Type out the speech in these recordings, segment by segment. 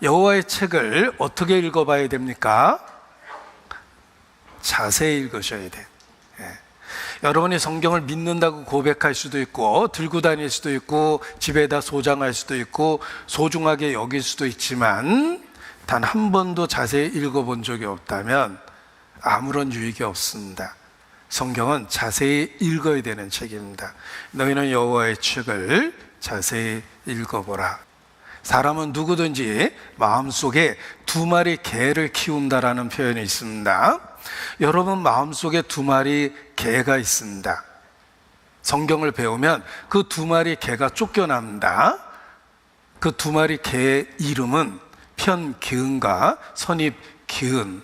여호와의 책을 어떻게 읽어봐야 됩니까? 자세히 읽으셔야 돼. 여러분이 성경을 믿는다고 고백할 수도 있고 들고 다닐 수도 있고 집에다 소장할 수도 있고 소중하게 여길 수도 있지만 단 한 번도 자세히 읽어본 적이 없다면 아무런 유익이 없습니다. 성경은 자세히 읽어야 되는 책입니다. 너희는 여호와의 책을 자세히 읽어보라. 사람은 누구든지 마음속에 2마리 개를 키운다라는 표현이 있습니다. 여러분 마음속에 2마리 개가 있습니다. 성경을 배우면 그 2마리 개가 쫓겨납니다. 그 2마리 개의 이름은 편기은과 선입기은이라고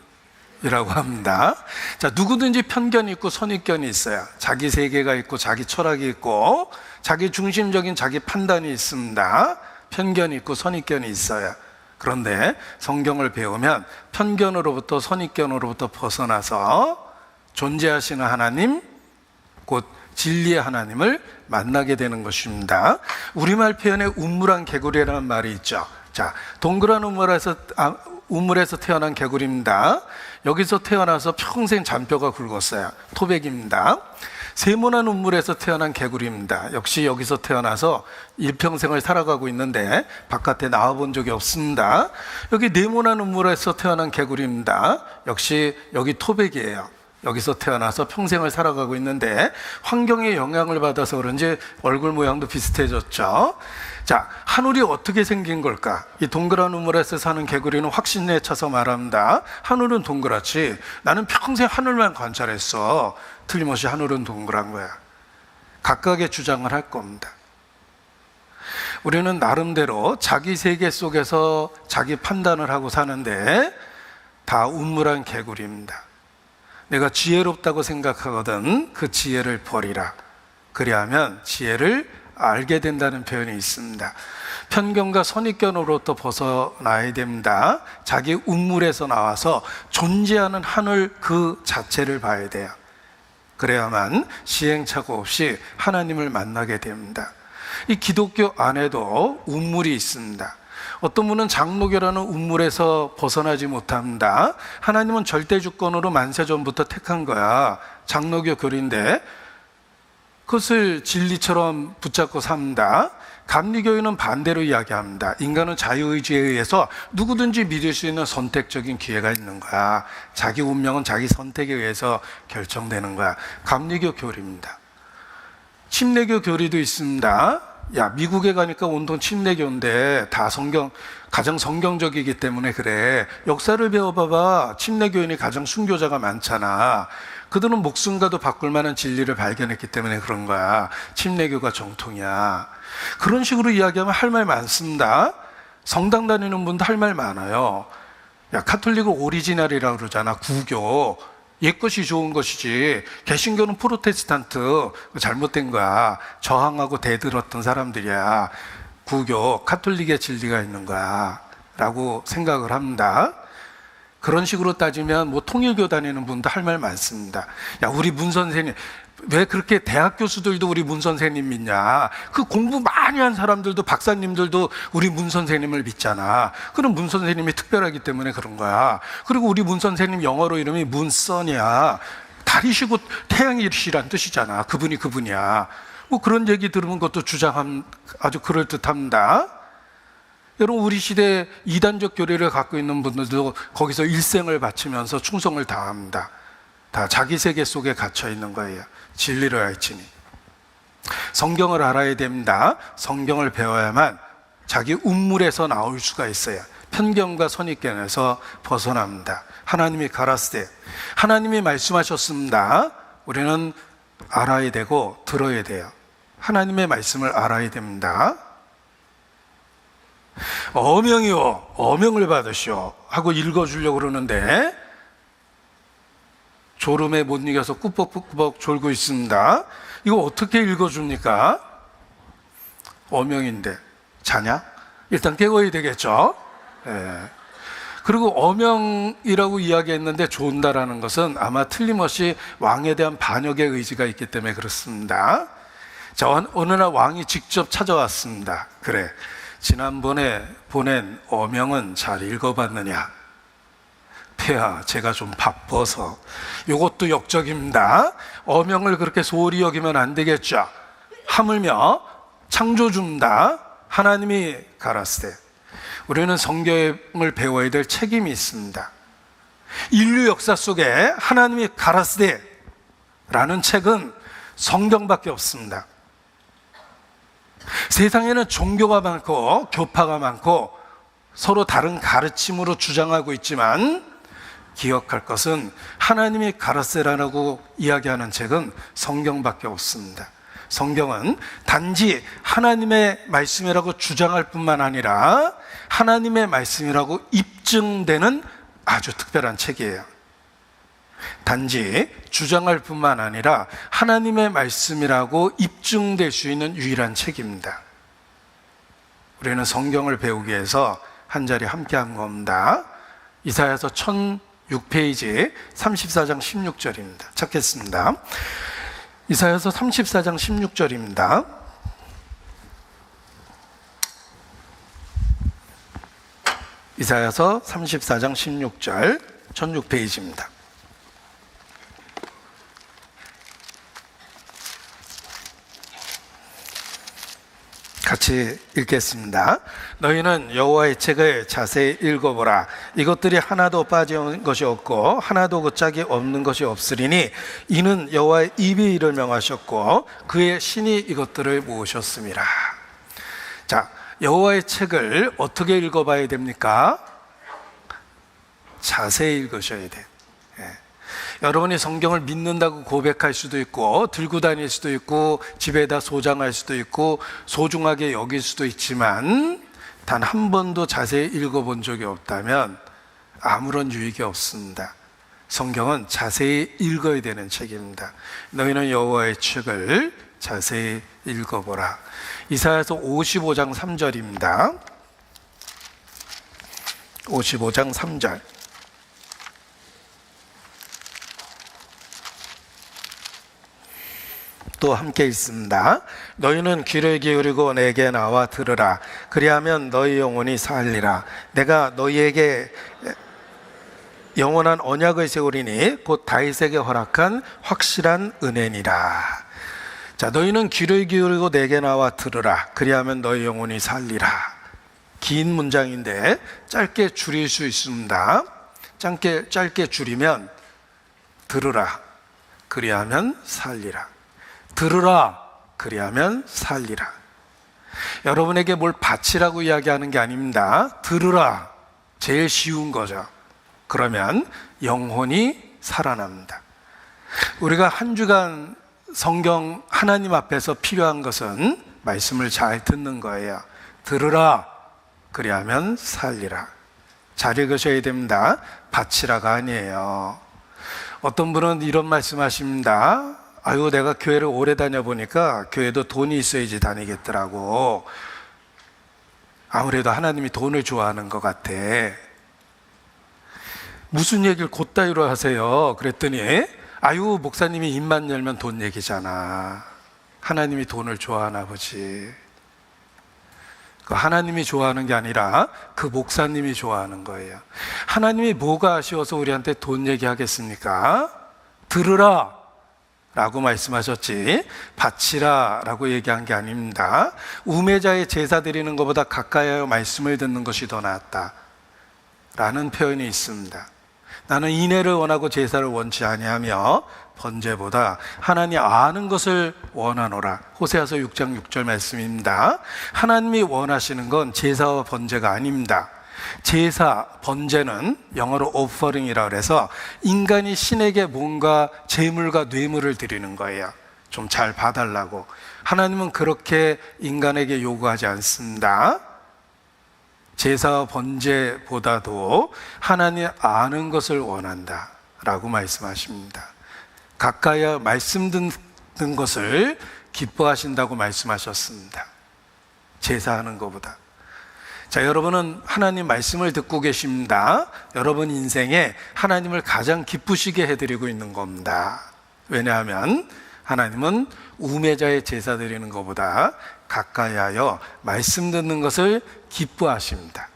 합니다. 자, 누구든지 편견이 있고 선입견이 있어요. 자기 세계가 있고 자기 철학이 있고 자기 중심적인 자기 판단이 있습니다. 편견이 있고 선입견이 있어요. 그런데 성경을 배우면 편견으로부터 선입견으로부터 벗어나서 존재하시는 하나님, 곧 진리의 하나님을 만나게 되는 것입니다. 우리말 표현에 우물한 개구리라는 말이 있죠. 자, 동그란 우물에서 태어난 개구리입니다. 여기서 태어나서 평생 잔뼈가 굵었어요. 토백입니다. 세모난 우물에서 태어난 개구리입니다. 역시 여기서 태어나서 일평생을 살아가고 있는데 바깥에 나와본 적이 없습니다. 여기 네모난 우물에서 태어난 개구리입니다. 역시 여기 토백이에요. 여기서 태어나서 평생을 살아가고 있는데 환경의 영향을 받아서 그런지 얼굴 모양도 비슷해졌죠. 자, 하늘이 어떻게 생긴 걸까? 이 동그란 우물에서 사는 개구리는 확신에 차서 말합니다. 하늘은 동그랗지. 나는 평생 하늘만 관찰했어. 틀림없이 하늘은 동그란 거야. 각각의 주장을 할 겁니다. 우리는 나름대로 자기 세계 속에서 자기 판단을 하고 사는데 다 우물한 개구리입니다. 내가 지혜롭다고 생각하거든 그 지혜를 버리라. 그리하면 지혜를 알게 된다는 표현이 있습니다. 편견과 선입견으로부터 벗어나야 됩니다. 자기 우물에서 나와서 존재하는 하늘 그 자체를 봐야 돼요. 그래야만 시행착오 없이 하나님을 만나게 됩니다. 이 기독교 안에도 우물이 있습니다. 어떤 분은 장로교라는 우물에서 벗어나지 못합니다. 하나님은 절대 주권으로 만세전부터 택한 거야. 장로교 교리인데 그것을 진리처럼 붙잡고 삽니다. 감리교회는 반대로 이야기합니다. 인간은 자유의지에 의해서 누구든지 믿을 수 있는 선택적인 기회가 있는 거야. 자기 운명은 자기 선택에 의해서 결정되는 거야. 감리교 교리입니다. 침례교 교리도 있습니다. 야, 미국에 가니까 온통 침례교인데 다 가장 성경적이기 때문에 그래. 역사를 배워봐봐. 침례교인이 가장 순교자가 많잖아. 그들은 목숨과도 바꿀 만한 진리를 발견했기 때문에 그런 거야. 침례교가 정통이야. 그런 식으로 이야기하면 할 말 많습니다. 성당 다니는 분도 할 말 많아요. 야, 카톨릭은 오리지널이라고 그러잖아. 구교. 옛것이 좋은 것이지 개신교는 프로테스탄트 잘못된 거야. 저항하고 대들었던 사람들이야. 구교, 카톨릭의 진리가 있는 거야 라고 생각을 합니다. 그런 식으로 따지면 뭐 통일교 다니는 분도 할 말 많습니다. 야, 우리 문 선생님 왜 그렇게 대학 교수들도 우리 문 선생님 믿냐? 그 공부 많이 한 사람들도 박사님들도 우리 문 선생님을 믿잖아. 그럼 문 선생님이 특별하기 때문에 그런 거야. 그리고 우리 문 선생님 영어로 이름이 문선이야. 달이시고 태양이시란 뜻이잖아. 그분이 그분이야. 뭐 그런 얘기 들으면 그것도 주장함 아주 그럴듯합니다. 여러분, 우리 시대에 이단적 교리를 갖고 있는 분들도 거기서 일생을 바치면서 충성을 다합니다. 다 자기 세계 속에 갇혀 있는 거예요. 진리를 알지니. 성경을 알아야 됩니다. 성경을 배워야만 자기 우물에서 나올 수가 있어요. 편견과 선입견에서 벗어납니다. 하나님이 가라사대, 하나님이 말씀하셨습니다. 우리는 알아야 되고 들어야 돼요. 하나님의 말씀을 알아야 됩니다. 어명이요, 어명을 받으시오 하고 읽어주려고 그러는데 졸음에 못 이겨서 꾸벅꾸벅 졸고 있습니다. 이거 어떻게 읽어줍니까? 어명인데 자냐? 일단 깨워야 되겠죠. 그리고 어명이라고 이야기했는데 존다라는 것은 아마 틀림없이 왕에 대한 반역의 의지가 있기 때문에 그렇습니다. 자, 어느 날 왕이 직접 찾아왔습니다. 그래, 지난번에 보낸 어명은 잘 읽어봤느냐? 폐하, 제가 좀 바빠서. 이것도 역적입니다. 어명을 그렇게 소홀히 여기면 안 되겠죠. 하물며 창조주입니다. 하나님이 가라스되. 우리는 성경을 배워야 될 책임이 있습니다. 인류 역사 속에 하나님이 가라스되 라는 책은 성경밖에 없습니다. 세상에는 종교가 많고 교파가 많고 서로 다른 가르침으로 주장하고 있지만 기억할 것은 하나님이 가라스라고 이야기하는 책은 성경밖에 없습니다. 성경은 단지 하나님의 말씀이라고 주장할 뿐만 아니라 하나님의 말씀이라고 입증되는 아주 특별한 책이에요. 단지 주장할 뿐만 아니라 하나님의 말씀이라고 입증될 수 있는 유일한 책입니다. 우리는 성경을 배우기 위해서 한 자리 함께 한 겁니다. 이사야서 1006페이지 34장 16절입니다. 찾겠습니다. 이사야서 34장 16절입니다. 이사야서 34장 16절 1006페이지입니다. 같이 읽겠습니다. 너희는 여호와의 책을 자세히 읽어보라. 이것들이 하나도 빠진 것이 없고 하나도 그 짝이 없는 것이 없으리니 이는 여호와의 입이 이를 명하셨고 그의 신이 이것들을 모으셨음이라. 자, 여호와의 책을 어떻게 읽어봐야 됩니까? 자세히 읽으셔야 돼요. 여러분이 성경을 믿는다고 고백할 수도 있고 들고 다닐 수도 있고 집에다 소장할 수도 있고 소중하게 여길 수도 있지만 단 한 번도 자세히 읽어본 적이 없다면 아무런 유익이 없습니다. 성경은 자세히 읽어야 되는 책입니다. 너희는 여호와의 책을 자세히 읽어보라. 이사야서 55장 3절입니다. 55장 3절. 또 함께 읽습니다. 너희는 귀를 기울이고 내게 나와 들으라. 그리하면 너희 영혼이 살리라. 내가 너희에게 영원한 언약을 세우리니 곧 다윗에게 허락한 확실한 은혜니라. 자, 너희는 귀를 기울이고 내게 나와 들으라. 그리하면 너희 영혼이 살리라. 긴 문장인데 짧게 줄일 수 있습니다. 짧게 줄이면 들으라. 그리하면 살리라. 들으라. 그리하면 살리라. 여러분에게 뭘 바치라고 이야기하는 게 아닙니다. 들으라. 제일 쉬운 거죠. 그러면 영혼이 살아납니다. 우리가 한 주간 성경 하나님 앞에서 필요한 것은 말씀을 잘 듣는 거예요. 들으라. 그리하면 살리라. 잘 읽으셔야 됩니다. 바치라가 아니에요. 어떤 분은 이런 말씀 하십니다. 아유, 내가 교회를 오래 다녀보니까 교회도 돈이 있어야지 다니겠더라고. 아무래도 하나님이 돈을 좋아하는 것 같아. 무슨 얘기를 곧다이로 하세요? 그랬더니 아유, 목사님이 입만 열면 돈 얘기잖아. 하나님이 돈을 좋아하나 보지. 하나님이 좋아하는 게 아니라 그 목사님이 좋아하는 거예요. 하나님이 뭐가 아쉬워서 우리한테 돈 얘기하겠습니까? 들으라 라고 말씀하셨지 바치라 라고 얘기한 게 아닙니다. 우매자의 제사 드리는 것보다 가까이 하여 말씀을 듣는 것이 더 낫다 라는 표현이 있습니다. 나는 인애를 원하고 제사를 원치 아니하며 번제보다 하나님 아는 것을 원하노라. 호세아서 6장 6절 말씀입니다. 하나님이 원하시는 건 제사와 번제가 아닙니다. 제사, 번제는 영어로 offering이라고 해서 인간이 신에게 뭔가 제물과 뇌물을 드리는 거예요. 좀 잘 봐달라고. 하나님은 그렇게 인간에게 요구하지 않습니다. 제사와 번제보다도 하나님 아는 것을 원한다 라고 말씀하십니다. 가까이 말씀 듣는 것을 기뻐하신다고 말씀하셨습니다. 제사하는 것보다. 자, 여러분은 하나님 말씀을 듣고 계십니다. 여러분 인생에 하나님을 가장 기쁘시게 해드리고 있는 겁니다. 왜냐하면 하나님은 우매자의 제사 드리는 것보다 가까이하여 말씀 듣는 것을 기뻐하십니다.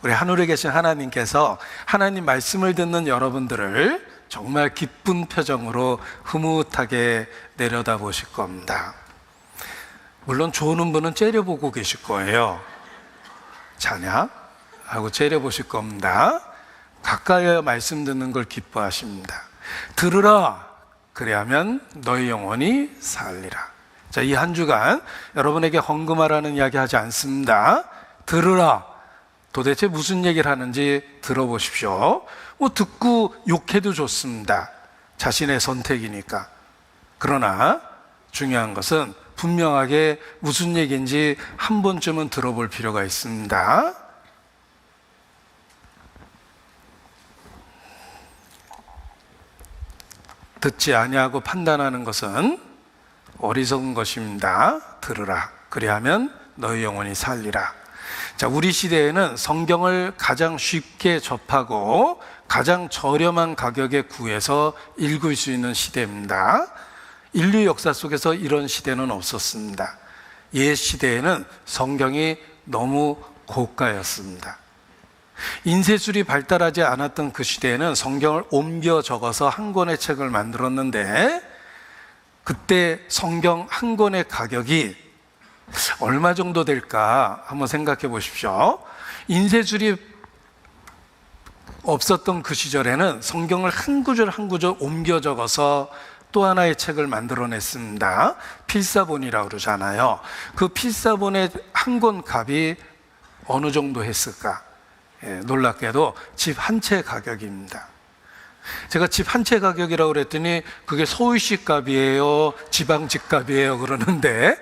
우리 하늘에 계신 하나님께서 하나님 말씀을 듣는 여러분들을 정말 기쁜 표정으로 흐뭇하게 내려다보실 겁니다. 물론 좋은 분은 째려보고 계실 거예요. 자냐? 하고 째려보실 겁니다. 가까이하여 말씀 듣는 걸 기뻐하십니다. 들으라, 그래야면 너희 영혼이 살리라. 자, 이 한 주간 여러분에게 헌금하라는 이야기 하지 않습니다. 들으라. 도대체 무슨 얘기를 하는지 들어보십시오. 듣고 욕해도 좋습니다. 자신의 선택이니까. 그러나 중요한 것은 분명하게 무슨 얘기인지 한 번쯤은 들어볼 필요가 있습니다. 듣지 아니하고 판단하는 것은 어리석은 것입니다. 들으라. 그리하면 너희 영혼이 살리라. 자, 우리 시대에는 성경을 가장 쉽게 접하고 가장 저렴한 가격에 구해서 읽을 수 있는 시대입니다. 인류 역사 속에서 이런 시대는 없었습니다. 옛 시대에는 성경이 너무 고가였습니다. 인쇄술이 발달하지 않았던 그 시대에는 성경을 옮겨 적어서 한 권의 책을 만들었는데, 그때 성경 한 권의 가격이 얼마 정도 될까 한번 생각해 보십시오. 인쇄술이 없었던 그 시절에는 성경을 한 구절 한 구절 옮겨 적어서 또 하나의 책을 만들어냈습니다. 필사본이라고 그러잖아요. 그 필사본의 한 권 값이 어느 정도 했을까? 놀랍게도 집 한 채 가격입니다. 제가 집 한 채 가격이라고 그랬더니 그게 서울시 값이에요, 지방직 값이에요 그러는데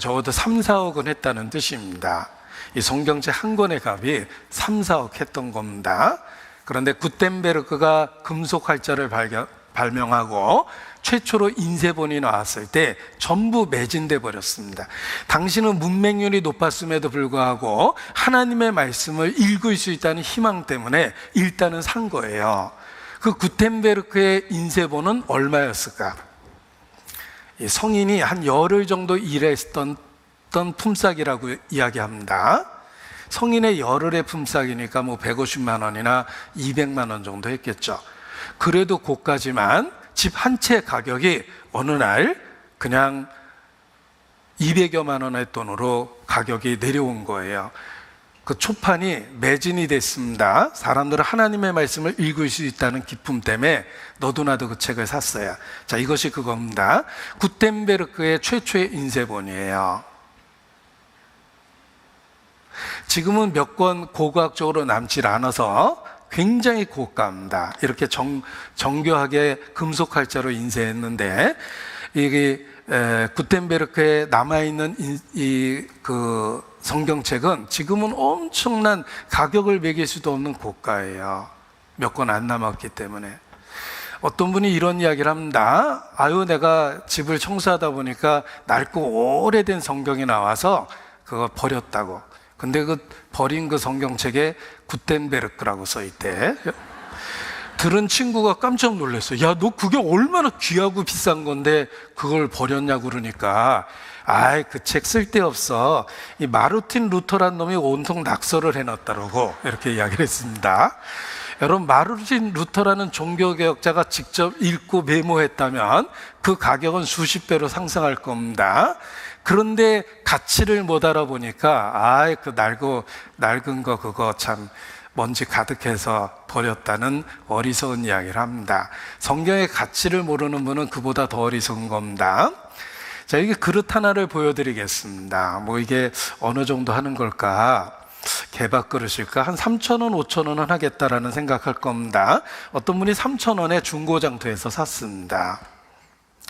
적어도 3, 4억은 했다는 뜻입니다. 이 성경책 한 권의 값이 3, 4억 했던 겁니다. 그런데 구텐베르크가 금속 활자를 발명하고 최초로 인쇄본이 나왔을 때 전부 매진돼 버렸습니다. 당시는 문맹률이 높았음에도 불구하고 하나님의 말씀을 읽을 수 있다는 희망 때문에 일단은 산 거예요. 그 구텐베르크의 인쇄본은 얼마였을까? 성인이 한 열흘 정도 일했던 품삯이라고 이야기합니다. 성인의 열흘의 품삯이니까 뭐 150만 원이나 200만 원 정도 했겠죠. 그래도 고가지만 집 한 채 가격이 어느 날 그냥 200여만 원의 돈으로 가격이 내려온 거예요. 그 초판이 매진이 됐습니다. 사람들은 하나님의 말씀을 읽을 수 있다는 기쁨 때문에 너도 나도 그 책을 샀어요. 자, 이것이 그겁니다. 구텐베르크의 최초의 인쇄본이에요. 지금은 몇 권 고고학적으로 남질 않아서 굉장히 고가입니다. 이렇게 정교하게 금속 활자로 인쇄했는데, 이게 구텐베르크에 남아있는 그 성경책은 지금은 엄청난 가격을 매길 수도 없는 고가예요. 몇 권 안 남았기 때문에. 어떤 분이 이런 이야기를 합니다. 아유, 내가 집을 청소하다 보니까 낡고 오래된 성경이 나와서 그거 버렸다고. 근데 그 버린 그 성경책에 구텐베르크라고 써 있대. 들은 친구가 깜짝 놀랐어요. 야, 너 그게 얼마나 귀하고 비싼 건데 그걸 버렸냐고 그러니까, 아이, 그 책 쓸데없어. 이 마르틴 루터란 놈이 온통 낙서를 해놨다라고 이렇게 이야기를 했습니다. 여러분, 마르틴 루터라는 종교개혁자가 직접 읽고 메모했다면 그 가격은 수십 배로 상승할 겁니다. 그런데 가치를 못 알아보니까, 아이, 그 낡은 거 그거 참 먼지 가득해서 버렸다는 어리석은 이야기를 합니다. 성경의 가치를 모르는 분은 그보다 더 어리석은 겁니다. 자, 이게 그릇 하나를 보여드리겠습니다. 뭐 이게 어느 정도 하는 걸까? 개밥 그릇일까? 한 3,000원, 5,000원은 하겠다라는 생각할 겁니다. 어떤 분이 3,000원에 중고장터에서 샀습니다.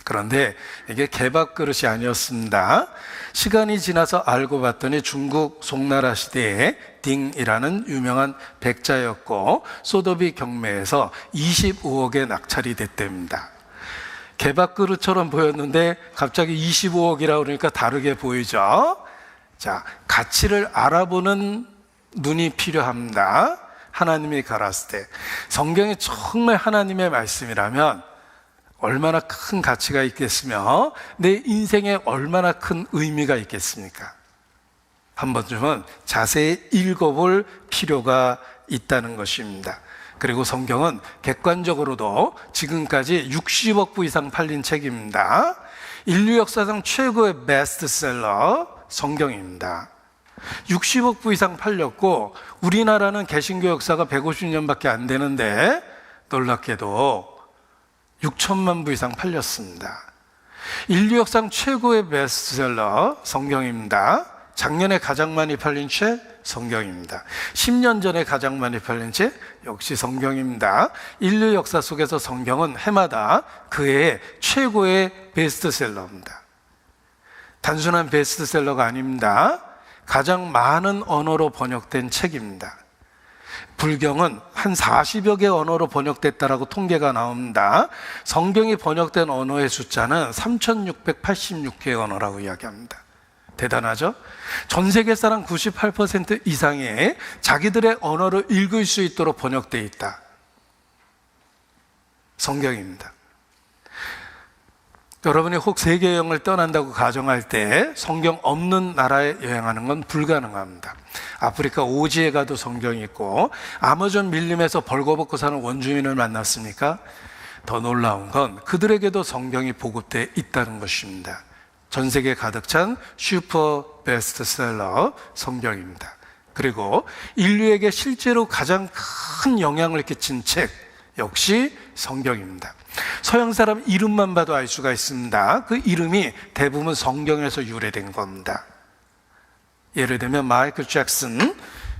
그런데 이게 개밥 그릇이 아니었습니다. 시간이 지나서 알고 봤더니 중국 송나라 시대에 딩이라는 유명한 백자였고 소더비 경매에서 25억에 낙찰이 됐답니다. 개밥 그릇처럼 보였는데 갑자기 25억이라고 그러니까 다르게 보이죠. 자, 가치를 알아보는 눈이 필요합니다. 하나님이 가라사대. 성경이 정말 하나님의 말씀이라면 얼마나 큰 가치가 있겠으며 내 인생에 얼마나 큰 의미가 있겠습니까? 한 번쯤은 자세히 읽어볼 필요가 있다는 것입니다. 그리고 성경은 객관적으로도 지금까지 60억 부 이상 팔린 책입니다. 인류 역사상 최고의 베스트셀러 성경입니다. 60억 부 이상 팔렸고 우리나라는 개신교 역사가 150년밖에 안 되는데 놀랍게도 6천만 부 이상 팔렸습니다. 인류 역사상 최고의 베스트셀러 성경입니다. 작년에 가장 많이 팔린 책 성경입니다. 10년 전에 가장 많이 팔린 책 역시 성경입니다. 인류 역사 속에서 성경은 해마다 그의 최고의 베스트셀러입니다. 단순한 베스트셀러가 아닙니다. 가장 많은 언어로 번역된 책입니다. 불경은 한 40여 개 언어로 번역됐다라고 통계가 나옵니다. 성경이 번역된 언어의 숫자는 3686개의 언어라고 이야기합니다. 대단하죠? 전 세계 사람 98% 이상이 자기들의 언어를 읽을 수 있도록 번역되어 있다. 성경입니다. 여러분이 혹 세계 여행을 떠난다고 가정할 때 성경 없는 나라에 여행하는 건 불가능합니다. 아프리카 오지에 가도 성경이 있고 아마존 밀림에서 벌거벗고 사는 원주민을 만났습니까? 더 놀라운 건 그들에게도 성경이 보급되어 있다는 것입니다. 전 세계에 가득 찬 슈퍼 베스트셀러 성경입니다. 그리고 인류에게 실제로 가장 큰 영향을 끼친 책 역시 성경입니다. 서양 사람 이름만 봐도 알 수가 있습니다. 그 이름이 대부분 성경에서 유래된 겁니다. 예를 들면 마이클 잭슨,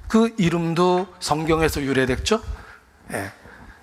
그 이름도 성경에서 유래됐죠? 예.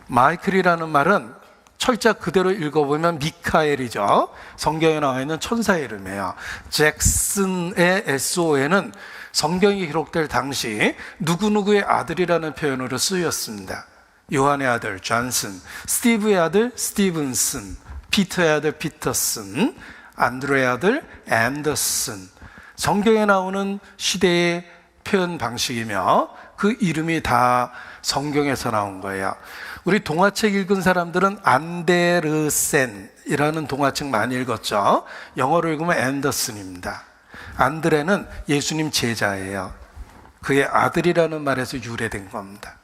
마이클이라는 말은 철자 그대로 읽어보면 미카엘이죠. 성경에 나와 있는 천사의 이름이에요. 잭슨의 SON은 성경이 기록될 당시 누구누구의 아들이라는 표현으로 쓰였습니다. 요한의 아들 존슨, 스티브의 아들 스티븐슨, 피터의 아들 피터슨, 안드레의 아들 앤더슨. 성경에 나오는 시대의 표현 방식이며 그 이름이 다 성경에서 나온 거예요. 우리 동화책 읽은 사람들은 안데르센이라는 동화책 많이 읽었죠. 영어로 읽으면 앤더슨입니다. 안드레는 예수님 제자예요. 그의 아들이라는 말에서 유래된 겁니다.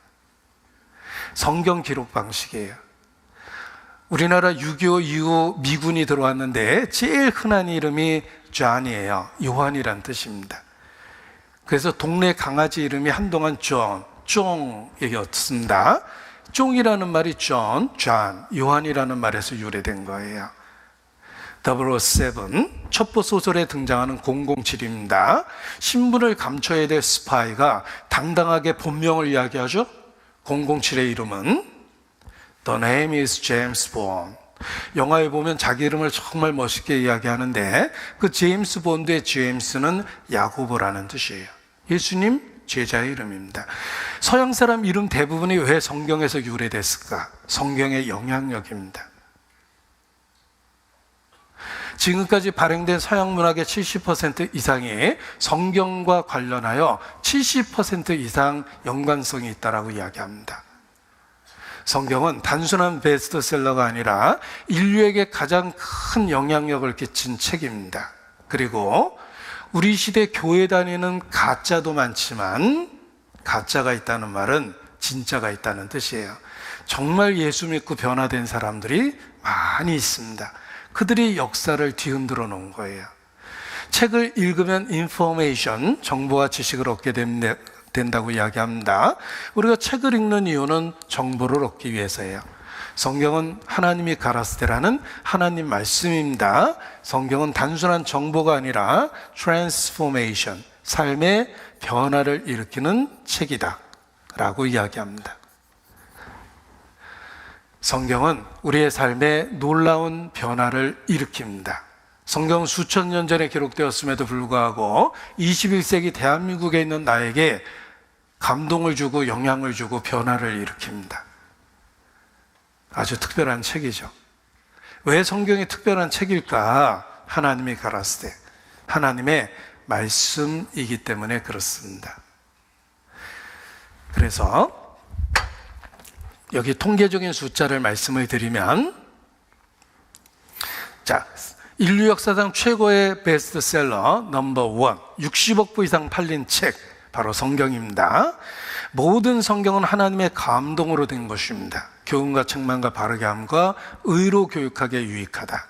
성경 기록 방식이에요. 우리나라 6.25 이후 미군이 들어왔는데 제일 흔한 이름이 존이에요. 요한이란 뜻입니다. 그래서 동네 강아지 이름이 한동안 쫑이었습니다. 쫑이라는 말이 존, 요한이라는 말에서 유래된 거예요. 007, 첩보 소설에 등장하는 007입니다. 신분을 감춰야 될 스파이가 당당하게 본명을 이야기하죠. 007의 이름은 The name is James Bond. 영화에 보면 자기 이름을 정말 멋있게 이야기하는데 그 제임스 본드의 제임스는 야고보라는 뜻이에요. 예수님 제자의 이름입니다. 서양 사람 이름 대부분이 왜 성경에서 유래됐을까? 성경의 영향력입니다. 지금까지 발행된 서양 문학의 70% 이상이 성경과 관련하여 70% 이상 연관성이 있다고 이야기합니다. 성경은 단순한 베스트셀러가 아니라 인류에게 가장 큰 영향력을 끼친 책입니다. 그리고 우리 시대 교회 다니는 가짜도 많지만 가짜가 있다는 말은 진짜가 있다는 뜻이에요. 정말 예수 믿고 변화된 사람들이 많이 있습니다. 그들이 역사를 뒤흔들어 놓은 거예요. 책을 읽으면 인포메이션, 정보와 지식을 얻게 된다고 이야기합니다. 우리가 책을 읽는 이유는 정보를 얻기 위해서예요. 성경은 하나님이 가라스테라는 하나님 말씀입니다. 성경은 단순한 정보가 아니라 트랜스포메이션, 삶의 변화를 일으키는 책이다 라고 이야기합니다. 성경은 우리의 삶에 놀라운 변화를 일으킵니다. 성경은 수천 년 전에 기록되었음에도 불구하고 21세기 대한민국에 있는 나에게 감동을 주고 영향을 주고 변화를 일으킵니다. 아주 특별한 책이죠. 왜 성경이 특별한 책일까? 하나님이 가라스대, 하나님의 말씀이기 때문에 그렇습니다. 그래서 여기 통계적인 숫자를 말씀을 드리면 자, 인류 역사상 최고의 베스트셀러 넘버 원, 60억 부 이상 팔린 책, 바로 성경입니다. 모든 성경은 하나님의 감동으로 된 것입니다. 교훈과 책망과 바르게 함과 의로 교육하기에 유익하다.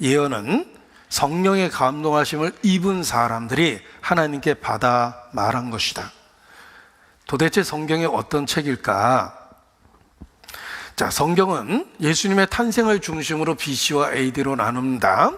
예언은 성령의 감동하심을 입은 사람들이 하나님께 받아 말한 것이다. 도대체 성경이 어떤 책일까? 자, 성경은 예수님의 탄생을 중심으로 BC와 AD로 나눕니다.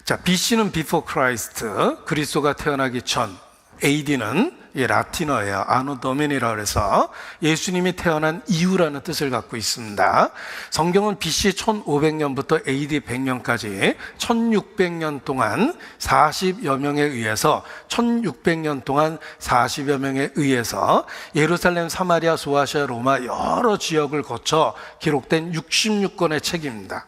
자, BC는 Before Christ, 그리스도가 태어나기 전, AD는 라틴어예요. 아노 도미니라고 해서 예수님이 태어난 이후라는 뜻을 갖고 있습니다. 성경은 BC 1500년부터 AD 100년까지 1600년 동안 40여 명에 의해서 1600년 동안 40여 명에 의해서 예루살렘, 사마리아, 소아시아, 로마 여러 지역을 거쳐 기록된 66권의 책입니다.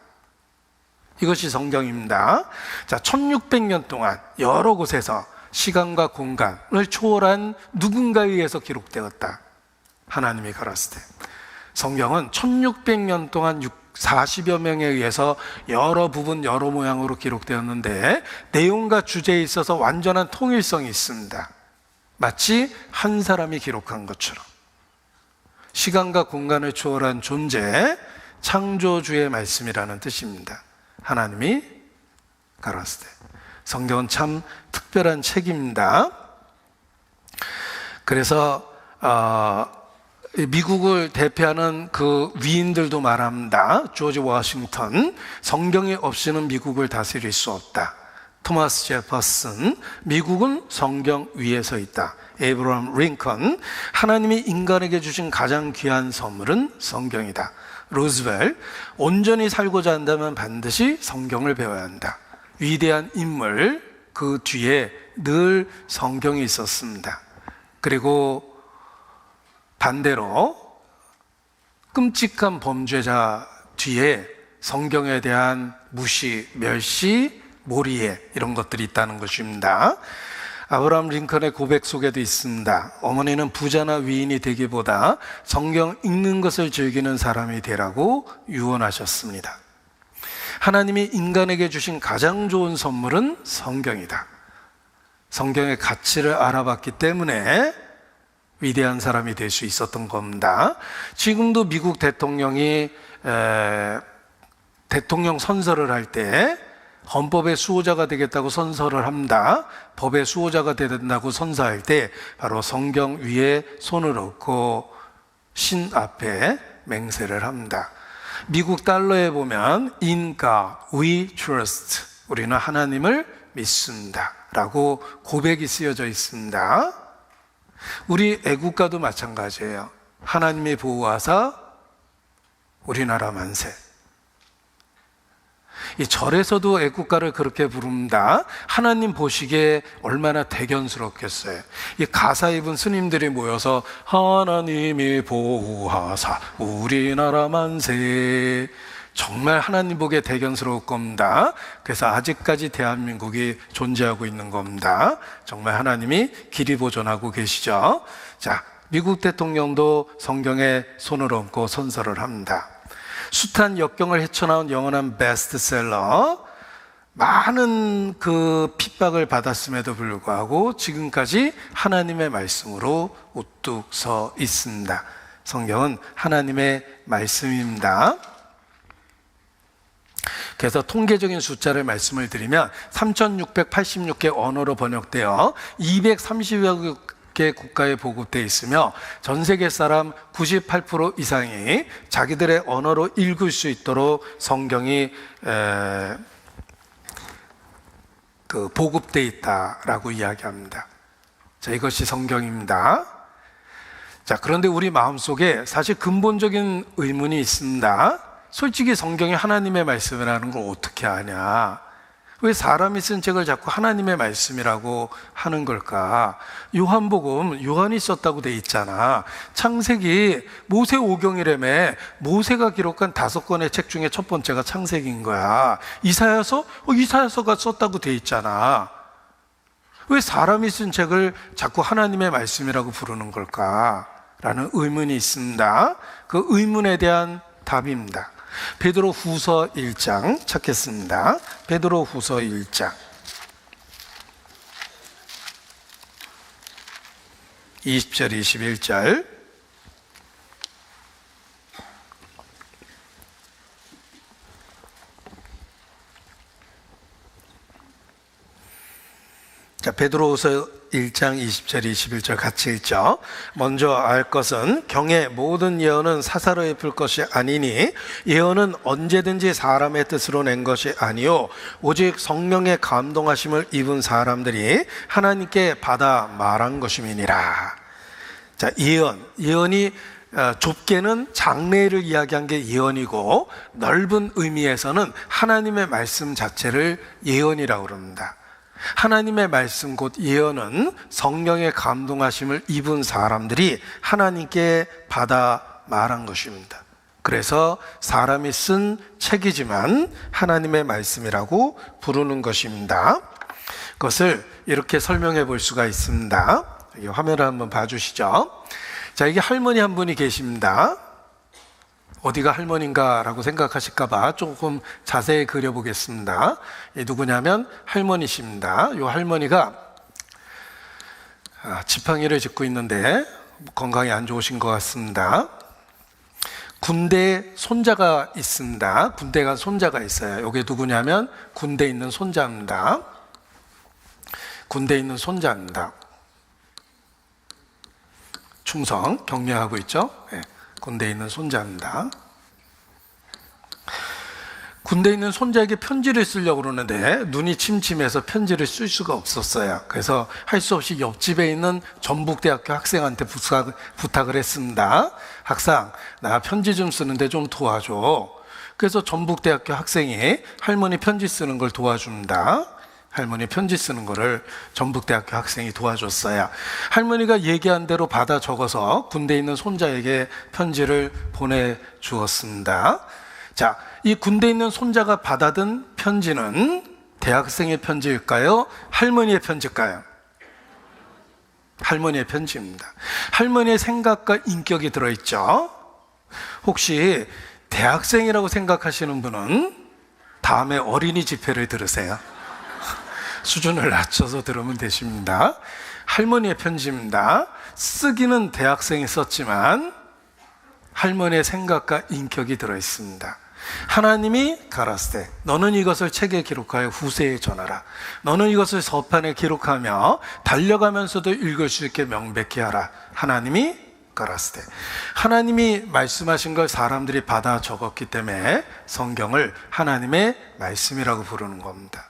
이것이 성경입니다. 자, 1600년 동안 여러 곳에서 시간과 공간을 초월한 누군가에 의해서 기록되었다. 하나님이 가라사대. 성경은 1600년 동안 40여 명에 의해서 여러 부분 여러 모양으로 기록되었는데 내용과 주제에 있어서 완전한 통일성이 있습니다. 마치 한 사람이 기록한 것처럼. 시간과 공간을 초월한 존재, 창조주의 말씀이라는 뜻입니다. 하나님이 가라사대. 성경은 참 특별한 책입니다. 그래서 미국을 대표하는 그 위인들도 말합니다. 조지 워싱턴, 성경이 없이는 미국을 다스릴 수 없다. 토마스 제퍼슨, 미국은 성경 위에 서 있다. 에이브러함 링컨, 하나님이 인간에게 주신 가장 귀한 선물은 성경이다. 루즈벨트, 온전히 살고자 한다면 반드시 성경을 배워야 한다. 위대한 인물, 그 뒤에 늘 성경이 있었습니다. 그리고 반대로 끔찍한 범죄자 뒤에 성경에 대한 무시, 멸시, 몰이해 이런 것들이 있다는 것입니다. 아브라함 링컨의 고백 속에도 있습니다. 어머니는 부자나 위인이 되기보다 성경 읽는 것을 즐기는 사람이 되라고 유언하셨습니다. 하나님이 인간에게 주신 가장 좋은 선물은 성경이다. 성경의 가치를 알아봤기 때문에 위대한 사람이 될 수 있었던 겁니다. 지금도 미국 대통령이 대통령 선서를 할 때 헌법의 수호자가 되겠다고 선서를 합니다. 법의 수호자가 된다고 선서할 때 바로 성경 위에 손을 얹고 신 앞에 맹세를 합니다. 미국 달러에 보면 In God we trust, 우리는 하나님을 믿습니다 라고 고백이 쓰여져 있습니다. 우리 애국가도 마찬가지예요. 하나님이 보호하사 우리나라 만세. 이 절에서도 애국가를 그렇게 부릅니다. 하나님 보시기에 얼마나 대견스럽겠어요. 이 가사 입은 스님들이 모여서 하나님이 보호하사 우리나라 만세. 정말 하나님 보기에 대견스러울 겁니다. 그래서 아직까지 대한민국이 존재하고 있는 겁니다. 정말 하나님이 길이 보존하고 계시죠. 자, 미국 대통령도 성경에 손을 얹고 선서를 합니다. 숱한 역경을 헤쳐나온 영원한 베스트셀러, 많은 그 핍박을 받았음에도 불구하고 지금까지 하나님의 말씀으로 우뚝 서 있습니다. 성경은 하나님의 말씀입니다. 그래서 통계적인 숫자를 말씀을 드리면 3,686개 언어로 번역되어 230여 개 국가에 보급되어 있으며 전 세계 사람 98% 이상이 자기들의 언어로 읽을 수 있도록 성경이 보급되어 있다라고 이야기합니다. 자, 이것이 성경입니다. 자, 그런데 우리 마음속에 사실 근본적인 의문이 있습니다. 솔직히 성경이 하나님의 말씀이라는 걸 어떻게 아냐? 왜 사람이 쓴 책을 자꾸 하나님의 말씀이라고 하는 걸까? 요한복음, 요한이 썼다고 돼 있잖아. 창세기 모세 오경이라며. 모세가 기록한 5권의 책 중에 첫 번째가 창세기인 거야. 이사야서? 이사야서가 썼다고 돼 있잖아. 왜 사람이 쓴 책을 자꾸 하나님의 말씀이라고 부르는 걸까? 라는 의문이 있습니다. 그 의문에 대한 답입니다. 베드로 후서 1장 찾겠습니다. 베드로 후서 1장 20절 21절. 자, 베드로후서 1장 20절 21절 같이 읽죠. 먼저 알 것은 경의 모든 예언은 사사로 입을 것이 아니니 예언은 언제든지 사람의 뜻으로 낸 것이 아니요 오직 성령의 감동하심을 입은 사람들이 하나님께 받아 말한 것임이니라. 자, 예언이 좁게는 장래를 이야기한 게 예언이고 넓은 의미에서는 하나님의 말씀 자체를 예언이라고 그럽니다. 하나님의 말씀 곧 예언은 성령의 감동하심을 입은 사람들이 하나님께 받아 말한 것입니다. 그래서 사람이 쓴 책이지만 하나님의 말씀이라고 부르는 것입니다. 그것을 이렇게 설명해 볼 수가 있습니다. 이 화면을 한번 봐주시죠. 자, 이게 할머니 한 분이 계십니다. 어디가 할머니인가라고 생각하실까봐 조금 자세히 그려보겠습니다. 누구냐면 할머니십니다. 이 할머니가 지팡이를 짚고 있는데 건강이 안 좋으신 것 같습니다. 군대에 손자가 있습니다. 군대 간 손자가 있어요. 이게 누구냐면 군대에 있는 손자입니다. 군대에 있는 손자입니다. 충성, 격려하고 있죠. 네. 군대에 있는 손자입니다. 군대에 있는 손자에게 편지를 쓰려고 그러는데 눈이 침침해서 편지를 쓸 수가 없었어요. 그래서 할 수 없이 옆집에 있는 전북대학교 학생한테 부탁을 했습니다. 학생, 나 편지 좀 쓰는데 좀 도와줘. 그래서 전북대학교 학생이 할머니 편지 쓰는 걸 도와줍니다. 할머니 편지 쓰는 거를 전북대학교 학생이 도와줬어요. 할머니가 얘기한 대로 받아 적어서 군대에 있는 손자에게 편지를 보내주었습니다. 자, 이 군대에 있는 손자가 받아든 편지는 대학생의 편지일까요? 할머니의 편지일까요? 할머니의 편지입니다. 할머니의 생각과 인격이 들어있죠. 혹시 대학생이라고 생각하시는 분은 다음에 어린이 집회를 들으세요. 수준을 낮춰서 들으면 되십니다. 할머니의 편지입니다. 쓰기는 대학생이 썼지만 할머니의 생각과 인격이 들어있습니다. 하나님이 가라사대 너는 이것을 책에 기록하여 후세에 전하라. 너는 이것을 서판에 기록하며 달려가면서도 읽을 수 있게 명백히 하라. 하나님이 가라사대 하나님이 말씀하신 걸 사람들이 받아 적었기 때문에 성경을 하나님의 말씀이라고 부르는 겁니다.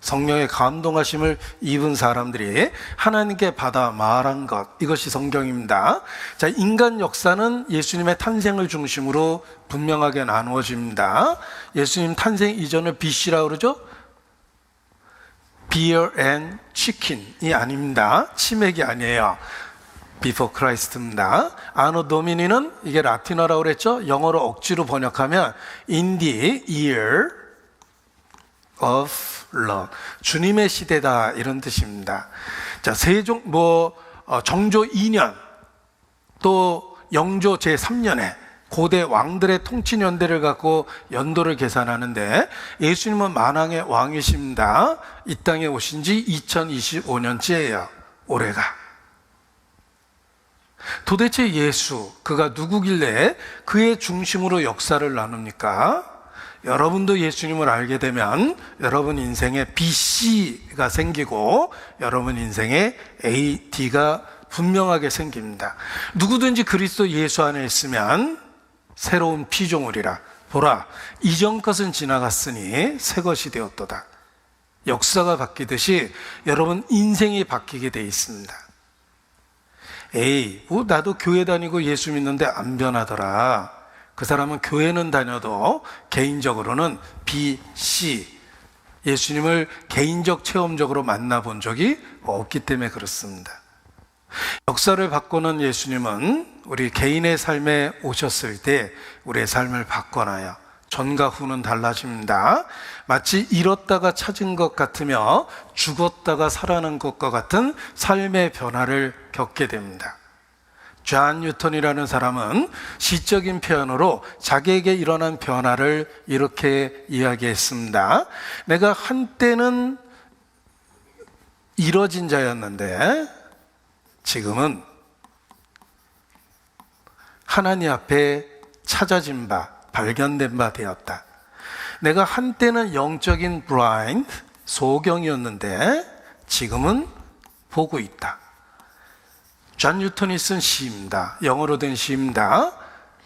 성령의 감동하심을 입은 사람들이 하나님께 받아 말한 것, 이것이 성경입니다. 자, 인간 역사는 예수님의 탄생을 중심으로 분명하게 나누어집니다. 예수님 탄생 이전을 BC라고 그러죠? Beer and Chicken이 아닙니다. 치맥이 아니에요. Before Christ입니다. 아노 도미니는 이게 라틴어라고 그랬죠? 영어로 억지로 번역하면 In the year of love, 주님의 시대다, 이런 뜻입니다. 자, 정조 2년 또 영조 제3년에 고대 왕들의 통치 연대를 갖고 연도를 계산하는데 예수님은 만왕의 왕이십니다. 이 땅에 오신 지 2025년째예요. 올해가. 도대체 예수, 그가 누구길래 그의 중심으로 역사를 나눕니까? 여러분도 예수님을 알게 되면 여러분 인생에 BC가 생기고 여러분 인생에 AD가 분명하게 생깁니다. 누구든지 그리스도 예수 안에 있으면 새로운 피조물이라. 보라, 이전 것은 지나갔으니 새 것이 되었도다. 역사가 바뀌듯이 여러분 인생이 바뀌게 돼 있습니다. 나도 교회 다니고 예수 믿는데 안 변하더라. 그 사람은 교회는 다녀도 개인적으로는 BC, 예수님을 개인적 체험적으로 만나본 적이 없기 때문에 그렇습니다. 역사를 바꾸는 예수님은 우리 개인의 삶에 오셨을 때 우리의 삶을 바꿔놔요. 전과 후는 달라집니다. 마치 잃었다가 찾은 것 같으며 죽었다가 살아난 것과 같은 삶의 변화를 겪게 됩니다. 존 뉴턴이라는 사람은 시적인 표현으로 자기에게 일어난 변화를 이렇게 이야기했습니다. 내가 한때는 이뤄진 자였는데 지금은 하나님 앞에 찾아진 바, 발견된 바 되었다. 내가 한때는 영적인 블라인드, 소경이었는데 지금은 보고 있다. 존 뉴턴이 쓴 시입니다. 영어로 된 시입니다.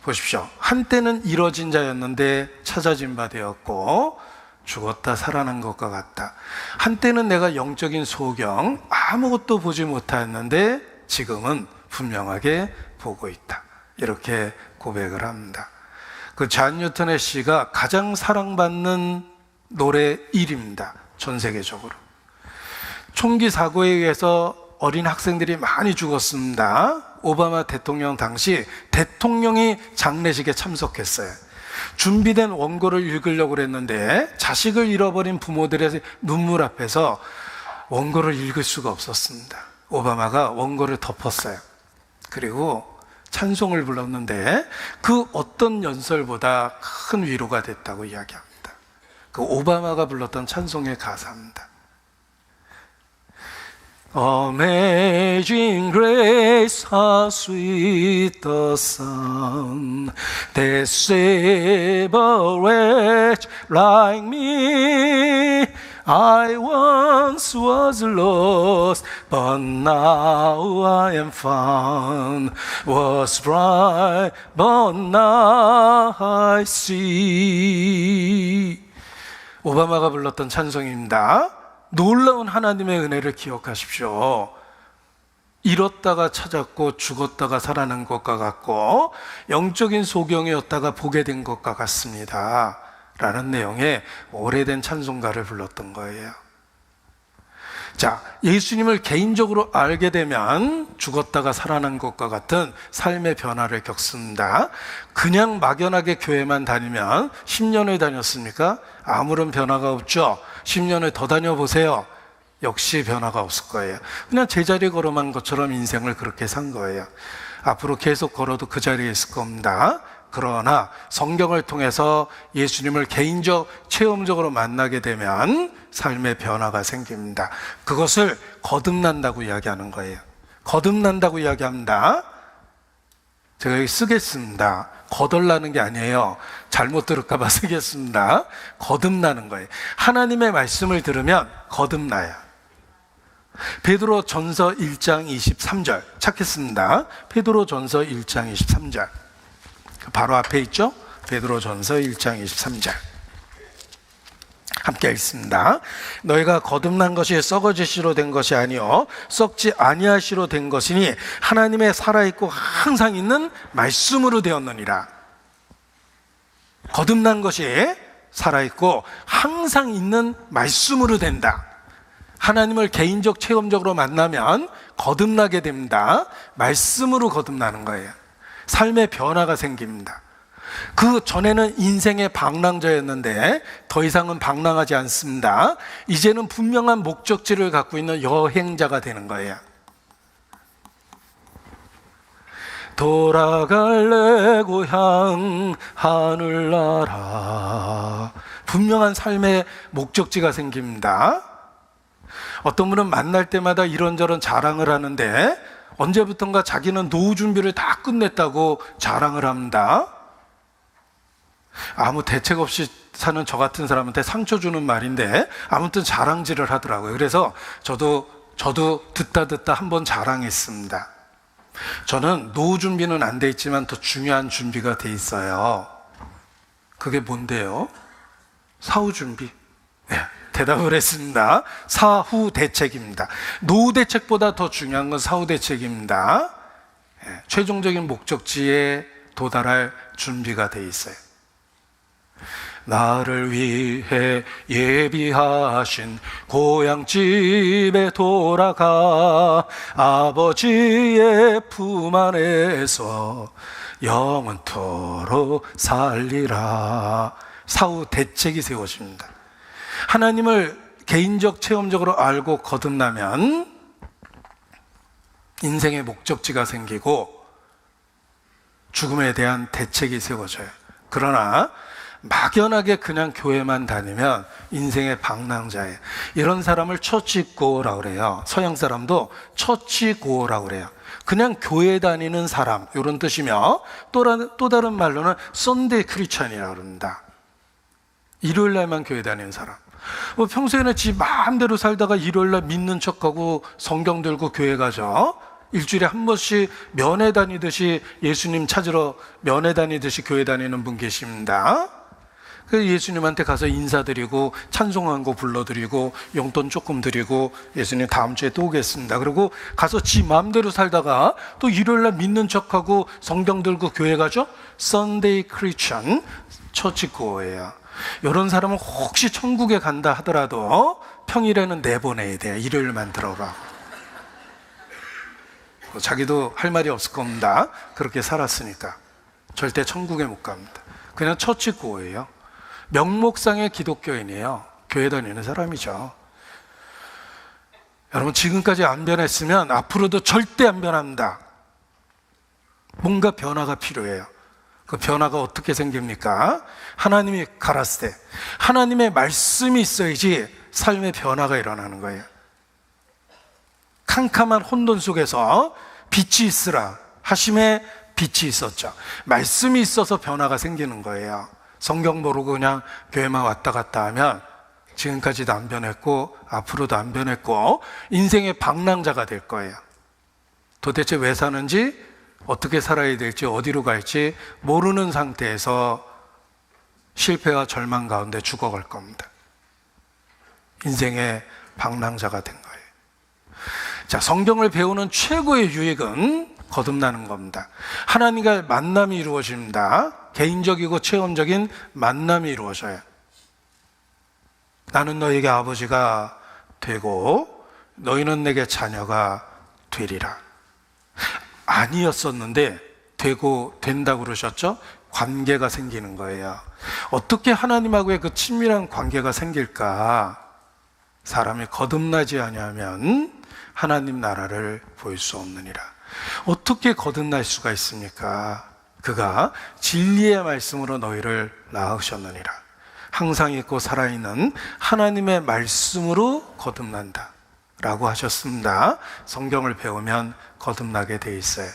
보십시오. 한때는 이뤄진 자였는데 찾아진 바 되었고 죽었다 살아난 것과 같다. 한때는 내가 영적인 소경, 아무것도 보지 못했는데 지금은 분명하게 보고 있다. 이렇게 고백을 합니다. 그 존 뉴턴의 시가 가장 사랑받는 노래 1위입니다. 전 세계적으로. 총기 사고에 의해서 어린 학생들이 많이 죽었습니다. 오바마 대통령 당시 대통령이 장례식에 참석했어요. 준비된 원고를 읽으려고 했는데 자식을 잃어버린 부모들의 눈물 앞에서 원고를 읽을 수가 없었습니다. 오바마가 원고를 덮었어요. 그리고 찬송을 불렀는데 그 어떤 연설보다 큰 위로가 됐다고 이야기합니다. 그 오바마가 불렀던 찬송의 가사입니다. Amazing grace, how sweet the sound that saved a wretch like me. I once was lost, but now I am found. Was blind, but now I see. 오바마가 불렀던 찬송입니다. 놀라운 하나님의 은혜를 기억하십시오. 잃었다가 찾았고 죽었다가 살아난 것과 같고 영적인 소경이었다가 보게 된 것과 같습니다 라는 내용의 오래된 찬송가를 불렀던 거예요. 자, 예수님을 개인적으로 알게 되면 죽었다가 살아난 것과 같은 삶의 변화를 겪습니다. 그냥 막연하게 교회만 다니면 10년을 다녔습니까? 아무런 변화가 없죠. 10년을 더 다녀보세요. 역시 변화가 없을 거예요. 그냥 제자리 걸어만 것처럼 인생을 그렇게 산 거예요. 앞으로 계속 걸어도 그 자리에 있을 겁니다. 그러나 성경을 통해서 예수님을 개인적, 체험적으로 만나게 되면 삶의 변화가 생깁니다. 그것을 거듭난다고 이야기하는 거예요. 거듭난다고 이야기합니다. 제가 여기 쓰겠습니다. 거덜나는 게 아니에요. 잘못 들을까 봐 쓰겠습니다. 거듭나는 거예요. 하나님의 말씀을 들으면 거듭나요. 베드로 전서 1장 23절 찾겠습니다. 베드로 전서 1장 23절 바로 앞에 있죠? 베드로 전서 1장 23절 함께 읽습니다. 너희가 거듭난 것이 썩어질 씨로 된 것이 아니요 썩지 아니할 씨로 된 것이니 하나님의 살아있고 항상 있는 말씀으로 되었느니라. 거듭난 것이 살아있고 항상 있는 말씀으로 된다. 하나님을 개인적 체험적으로 만나면 거듭나게 됩니다. 말씀으로 거듭나는 거예요. 삶의 변화가 생깁니다. 그 전에는 인생의 방랑자였는데 더 이상은 방랑하지 않습니다. 이제는 분명한 목적지를 갖고 있는 여행자가 되는 거예요. 돌아갈래 고향 하늘나라. 분명한 삶의 목적지가 생깁니다. 어떤 분은 만날 때마다 이런저런 자랑을 하는데 언제부턴가 자기는 노후 준비를 다 끝냈다고 자랑을 합니다. 아무 대책 없이 사는 저 같은 사람한테 상처 주는 말인데 아무튼 자랑질을 하더라고요. 그래서 저도 듣다 한번 자랑했습니다. 저는 노후 준비는 안 돼 있지만 더 중요한 준비가 돼 있어요. 그게 뭔데요? 사후 준비. 네, 대답을 했습니다. 사후 대책입니다. 노후 대책보다 더 중요한 건 사후 대책입니다. 네, 최종적인 목적지에 도달할 준비가 돼 있어요. 나를 위해 예비하신 고향집에 돌아가 아버지의 품 안에서 영원토록 살리라. 사후 대책이 세워집니다. 하나님을 개인적 체험적으로 알고 거듭나면 인생의 목적지가 생기고 죽음에 대한 대책이 세워져요. 그러나 막연하게 그냥 교회만 다니면 인생의 방랑자예요. 이런 사람을 처치고라고 그래요. 서양 사람도 처치고라고 그래요. 그냥 교회 다니는 사람, 이런 뜻이며, 또 다른 말로는 썬데이 크리스천이라고 합니다. 일요일날만 교회 다니는 사람. 평소에는 지 마음대로 살다가 일요일날 믿는 척하고 성경 들고 교회 가죠. 일주일에 한 번씩 면회 다니듯이 예수님 찾으러 면회 다니듯이 교회 다니는 분 계십니다. 그래서 예수님한테 가서 인사드리고 찬송한 거 불러드리고 용돈 조금 드리고 예수님 다음 주에 또 오겠습니다. 그리고 가서 지 마음대로 살다가 또 일요일날 믿는 척하고 성경 들고 교회 가죠. Sunday Christian 처치고예요. 이런 사람은 혹시 천국에 간다 하더라도 평일에는 내보내야 돼요. 일요일만 들어라. 자기도 할 말이 없을 겁니다. 그렇게 살았으니까. 절대 천국에 못 갑니다. 그냥 처치고예요. 명목상의 기독교인이에요. 교회 다니는 사람이죠. 여러분, 지금까지 안 변했으면 앞으로도 절대 안 변합니다. 뭔가 변화가 필요해요. 그 변화가 어떻게 생깁니까? 하나님이 가라스대, 하나님의 말씀이 있어야지 삶의 변화가 일어나는 거예요. 캄캄한 혼돈 속에서 빛이 있으라 하심에 빛이 있었죠. 말씀이 있어서 변화가 생기는 거예요. 성경 모르고 그냥 교회만 왔다 갔다 하면 지금까지도 안 변했고 앞으로도 안 변했고 인생의 방랑자가 될 거예요. 도대체 왜 사는지, 어떻게 살아야 될지, 어디로 갈지 모르는 상태에서 실패와 절망 가운데 죽어갈 겁니다. 인생의 방랑자가 된 거예요. 자, 성경을 배우는 최고의 유익은 거듭나는 겁니다. 하나님과 만남이 이루어집니다. 개인적이고 체험적인 만남이 이루어져요. 나는 너에게 아버지가 되고 너희는 내게 자녀가 되리라. 아니었었는데 되고 된다고 그러셨죠? 관계가 생기는 거예요. 어떻게 하나님하고의 그 친밀한 관계가 생길까? 사람이 거듭나지 아니하면 하나님 나라를 볼 수 없느니라. 어떻게 거듭날 수가 있습니까? 그가 진리의 말씀으로 너희를 낳으셨느니라. 항상 있고 살아있는 하나님의 말씀으로 거듭난다 라고 하셨습니다. 성경을 배우면 거듭나게 돼 있어요.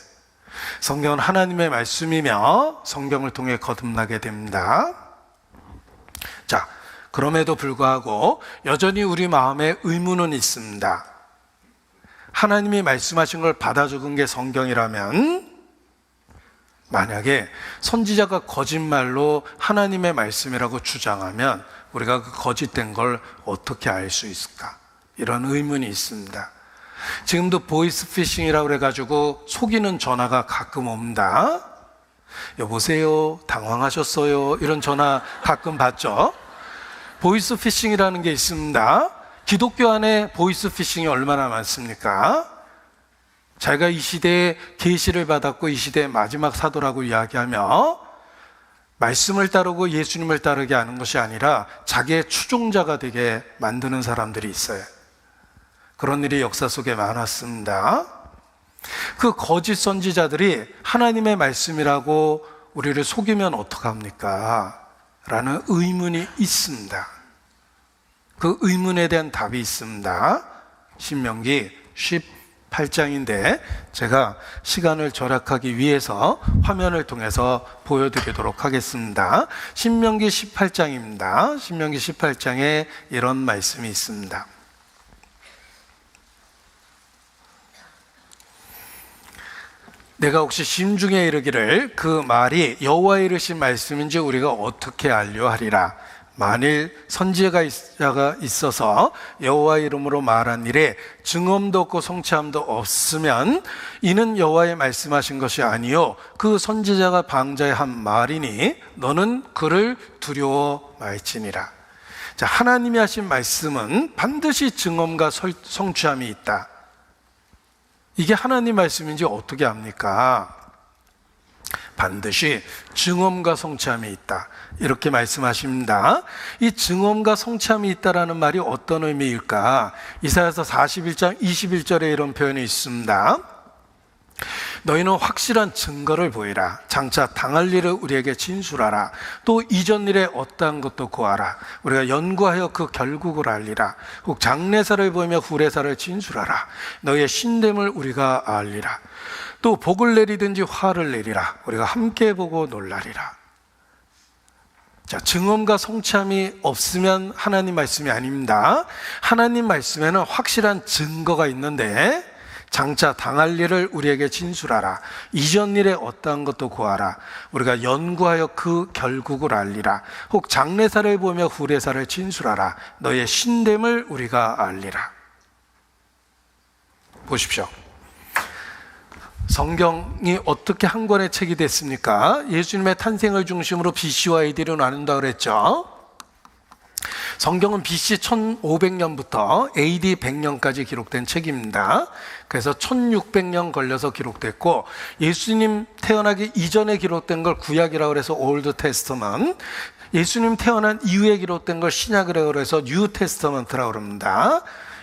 성경은 하나님의 말씀이며 성경을 통해 거듭나게 됩니다. 자, 그럼에도 불구하고 여전히 우리 마음에 의문은 있습니다. 하나님이 말씀하신 걸 받아 적은 게 성경이라면, 만약에 선지자가 거짓말로 하나님의 말씀이라고 주장하면 우리가 그 거짓된 걸 어떻게 알 수 있을까? 이런 의문이 있습니다. 지금도 보이스피싱이라고 그래가지고 속이는 전화가 가끔 옵니다. 여보세요, 당황하셨어요, 이런 전화 가끔 받죠. 보이스피싱이라는 게 있습니다. 기독교 안에 보이스피싱이 얼마나 많습니까? 자기가 이 시대에 계시를 받았고 이 시대의 마지막 사도라고 이야기하며 말씀을 따르고 예수님을 따르게 하는 것이 아니라 자기의 추종자가 되게 만드는 사람들이 있어요. 그런 일이 역사 속에 많았습니다. 그 거짓 선지자들이 하나님의 말씀이라고 우리를 속이면 어떡합니까? 라는 의문이 있습니다. 그 의문에 대한 답이 있습니다. 신명기 18장인데 제가 시간을 절약하기 위해서 화면을 통해서 보여드리도록 하겠습니다. 신명기 18장입니다. 신명기 18장에 이런 말씀이 있습니다. 내가 혹시 심중에 이르기를 그 말이 여호와의 이르신 말씀인지 우리가 어떻게 알려하리라. 만일 선지자가 있어서 여호와의 이름으로 말한 일에 증언도 없고 성취함도 없으면 이는 여호와의 말씀하신 것이 아니요 그 선지자가 방자에 한 말이니 너는 그를 두려워 말지니라. 자, 하나님이 하신 말씀은 반드시 증언과 성취함이 있다. 이게 하나님 말씀인지 어떻게 압니까? 반드시 증언과 성취함이 있다, 이렇게 말씀하십니다. 이 증언과 성취함이 있다라는 말이 어떤 의미일까? 이사야서 41장 21절에 이런 표현이 있습니다. 너희는 확실한 증거를 보이라. 장차 당할 일을 우리에게 진술하라. 또 이전 일에 어떠한 것도 고하라. 우리가 연구하여 그 결국을 알리라. 혹 장래사를 보이며 후래사를 진술하라. 너희의 신됨을 우리가 알리라. 또 복을 내리든지 화를 내리라. 우리가 함께 보고 놀라리라. 자, 증언과 성취함이 없으면 하나님 말씀이 아닙니다. 하나님 말씀에는 확실한 증거가 있는데 장차 당할 일을 우리에게 진술하라. 이전 일에 어떠한 것도 고하라. 우리가 연구하여 그 결국을 알리라. 혹 장래사를 보며 후래사를 진술하라. 너의 신됨을 우리가 알리라. 보십시오. 성경이 어떻게 한 권의 책이 됐습니까? 예수님의 탄생을 중심으로 BC와 AD로 나눈다 그랬죠. 성경은 BC 1500년부터 AD 100년까지 기록된 책입니다. 그래서 1600년 걸려서 기록됐고, 예수님 태어나기 이전에 기록된 걸 구약이라고 해서 올드 테스터먼트, 예수님 태어난 이후에 기록된 걸 신약이라고 해서 뉴 테스터먼트라고 합니다.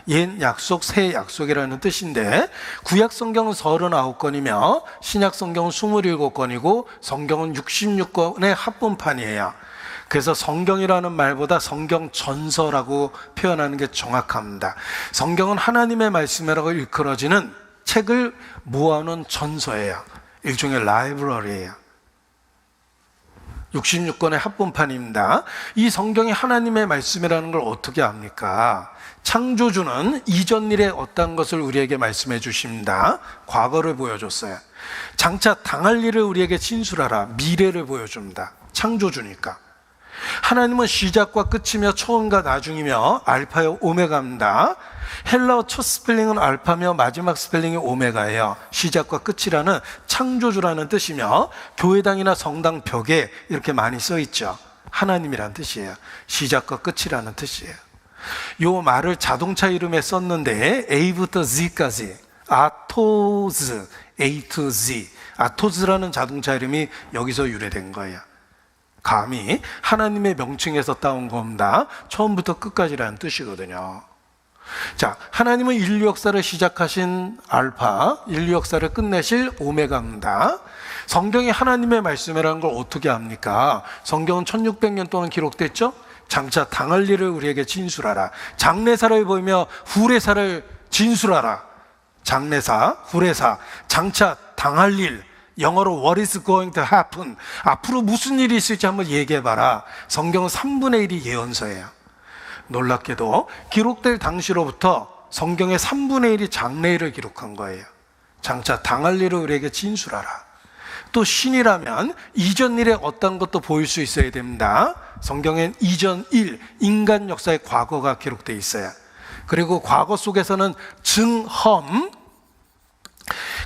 옛 약속, 새 약속이라는 뜻인데, 구약 성경은 39권이며 신약 성경은 27권이고 성경은 66권의 합본판이에요. 그래서 성경이라는 말보다 성경 전서라고 표현하는 게 정확합니다. 성경은 하나님의 말씀이라고 일컬어지는 책을 모아놓은 전서예요. 일종의 라이브러리예요. 66권의 합본판입니다. 이 성경이 하나님의 말씀이라는 걸 어떻게 압니까? 창조주는 이전 일에 어떤 것을 우리에게 말씀해 주십니다. 과거를 보여줬어요. 장차 당할 일을 우리에게 진술하라. 미래를 보여줍니다. 창조주니까. 하나님은 시작과 끝이며 처음과 나중이며 알파요 오메가입니다. 헬라어 첫 스펠링은 알파며 마지막 스펠링이 오메가예요. 시작과 끝이라는 창조주라는 뜻이며 교회당이나 성당 벽에 이렇게 많이 써 있죠. 하나님이란 뜻이에요. 시작과 끝이라는 뜻이에요. 요 말을 자동차 이름에 썼는데 A부터 Z까지, 아토즈, A to Z, 아토즈라는 자동차 이름이 여기서 유래된 거예요. 감히 하나님의 명칭에서 따온 겁니다. 처음부터 끝까지라는 뜻이거든요. 자, 하나님은 인류 역사를 시작하신 알파, 인류 역사를 끝내실 오메가입니다. 성경이 하나님의 말씀이라는 걸 어떻게 압니까? 성경은 1600년 동안 기록됐죠? 장차 당할 일을 우리에게 진술하라. 장래사를 보이며 후래사를 진술하라. 장래사, 후래사, 장차 당할 일, 영어로 What is going to happen? 앞으로 무슨 일이 있을지 한번 얘기해봐라. 성경은 3분의 1이 예언서예요. 놀랍게도 기록될 당시로부터 성경의 3분의 1이 장래일을 기록한 거예요. 장차 당할 일을 우리에게 진술하라. 또 신이라면 이전 일에 어떤 것도 보일 수 있어야 됩니다. 성경엔 이전 일, 인간 역사의 과거가 기록되어 있어요. 그리고 과거 속에서는 증험,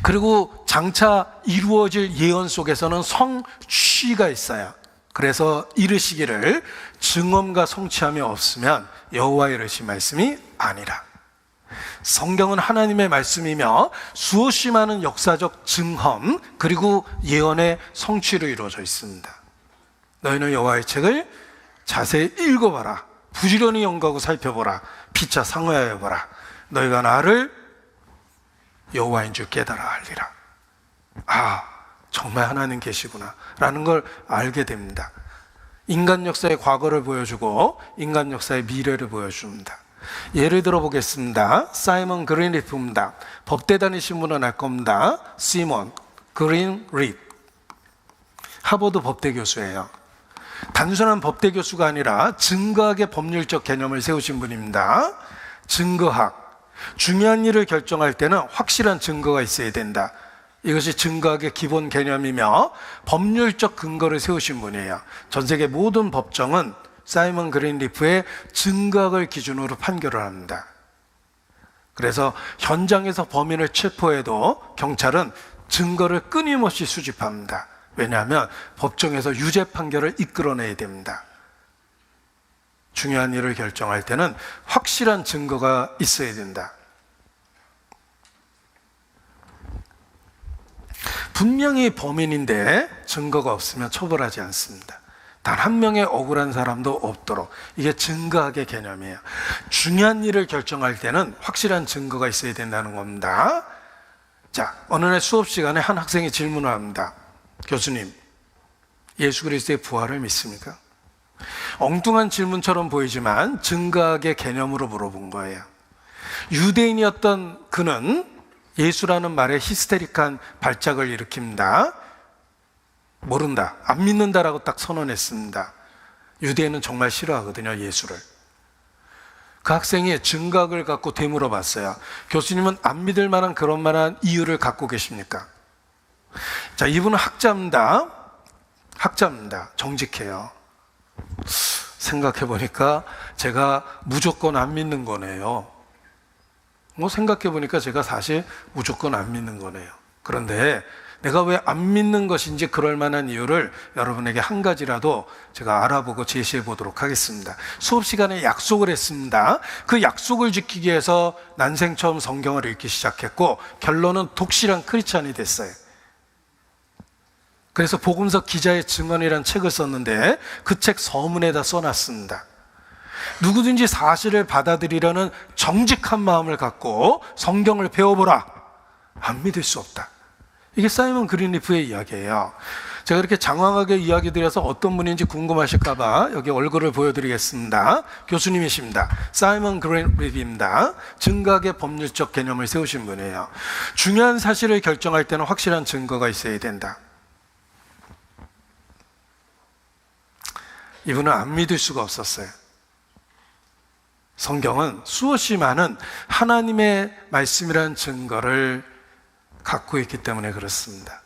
그리고 장차 이루어질 예언 속에서는 성취가 있어요. 그래서 이르시기를 증언과 성취함이 없으면 여호와의 이르신 말씀이 아니라. 성경은 하나님의 말씀이며 수없이 많은 역사적 증험 그리고 예언의 성취로 이루어져 있습니다. 너희는 여호와의 책을 자세히 읽어봐라. 부지런히 연구하고 살펴보라. 피차 상호하여 보라. 너희가 나를 여호와인 줄 깨달아 알리라. 아, 정말 하나님 계시구나 라는 걸 알게 됩니다. 인간 역사의 과거를 보여주고 인간 역사의 미래를 보여줍니다. 예를 들어 보겠습니다. 사이먼 그린리프입니다. 법대 다니신 분은 알 겁니다. 시몬 그린리프, 하버드 법대 교수예요. 단순한 법대 교수가 아니라 증거학의 법률적 개념을 세우신 분입니다. 증거학, 중요한 일을 결정할 때는 확실한 증거가 있어야 된다. 이것이 증거학의 기본 개념이며 법률적 근거를 세우신 분이에요. 전 세계 모든 법정은 사이먼 그린리프의 증거학을 기준으로 판결을 합니다. 그래서 현장에서 범인을 체포해도 경찰은 증거를 끊임없이 수집합니다. 왜냐하면 법정에서 유죄 판결을 이끌어내야 됩니다. 중요한 일을 결정할 때는 확실한 증거가 있어야 된다. 분명히 범인인데 증거가 없으면 처벌하지 않습니다. 단 한 명의 억울한 사람도 없도록. 이게 증거학의 개념이에요. 중요한 일을 결정할 때는 확실한 증거가 있어야 된다는 겁니다. 자, 어느 날 수업 시간에 한 학생이 질문을 합니다. 교수님, 예수 그리스도의 부활을 믿습니까? 엉뚱한 질문처럼 보이지만 증거학의 개념으로 물어본 거예요. 유대인이었던 그는 예수라는 말에 히스테릭한 발작을 일으킵니다. 모른다, 안 믿는다라고 딱 선언했습니다. 유대인은 정말 싫어하거든요, 예수를. 그 학생이 증거학을 갖고 되물어 봤어요. 교수님은 안 믿을 만한 그런 만한 이유를 갖고 계십니까? 자, 이분은 학자입니다. 정직해요. 생각해 보니까 제가 무조건 안 믿는 거네요. 생각해 보니까 제가 사실 무조건 안 믿는 거네요. 그런데 내가 왜 안 믿는 것인지 그럴 만한 이유를 여러분에게 한 가지라도 제가 알아보고 제시해 보도록 하겠습니다. 수업 시간에 약속을 했습니다. 그 약속을 지키기 위해서 난생 처음 성경을 읽기 시작했고 결론은 독실한 크리스찬이 됐어요. 그래서 복음서 기자의 증언이라는 책을 썼는데 그 책 서문에다 써놨습니다. 누구든지 사실을 받아들이려는 정직한 마음을 갖고 성경을 배워보라. 안 믿을 수 없다. 이게 사이먼 그린리프의 이야기예요. 제가 이렇게 장황하게 이야기 드려서 어떤 분인지 궁금하실까봐 여기 얼굴을 보여드리겠습니다. 교수님이십니다. 사이먼 그린리프입니다. 증거학의 법률적 개념을 세우신 분이에요. 중요한 사실을 결정할 때는 확실한 증거가 있어야 된다. 이분은 안 믿을 수가 없었어요. 성경은 수없이 많은 하나님의 말씀이라는 증거를 갖고 있기 때문에 그렇습니다.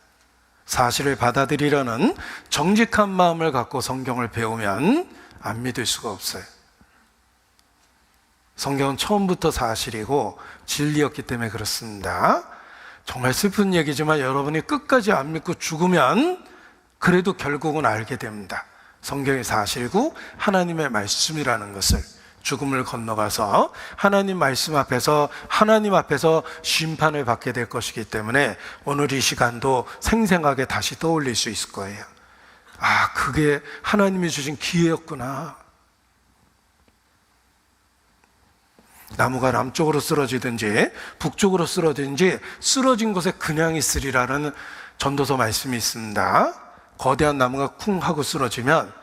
사실을 받아들이려는 정직한 마음을 갖고 성경을 배우면 안 믿을 수가 없어요. 성경은 처음부터 사실이고 진리였기 때문에 그렇습니다. 정말 슬픈 얘기지만 여러분이 끝까지 안 믿고 죽으면 그래도 결국은 알게 됩니다. 성경이 사실이고 하나님의 말씀이라는 것을. 죽음을 건너가서 하나님 말씀 앞에서 하나님 앞에서 심판을 받게 될 것이기 때문에 오늘 이 시간도 생생하게 다시 떠올릴 수 있을 거예요. 아, 그게 하나님이 주신 기회였구나. 나무가 남쪽으로 쓰러지든지 북쪽으로 쓰러지든지 쓰러진 곳에 그냥 있으리라는 전도서 말씀이 있습니다. 거대한 나무가 쿵 하고 쓰러지면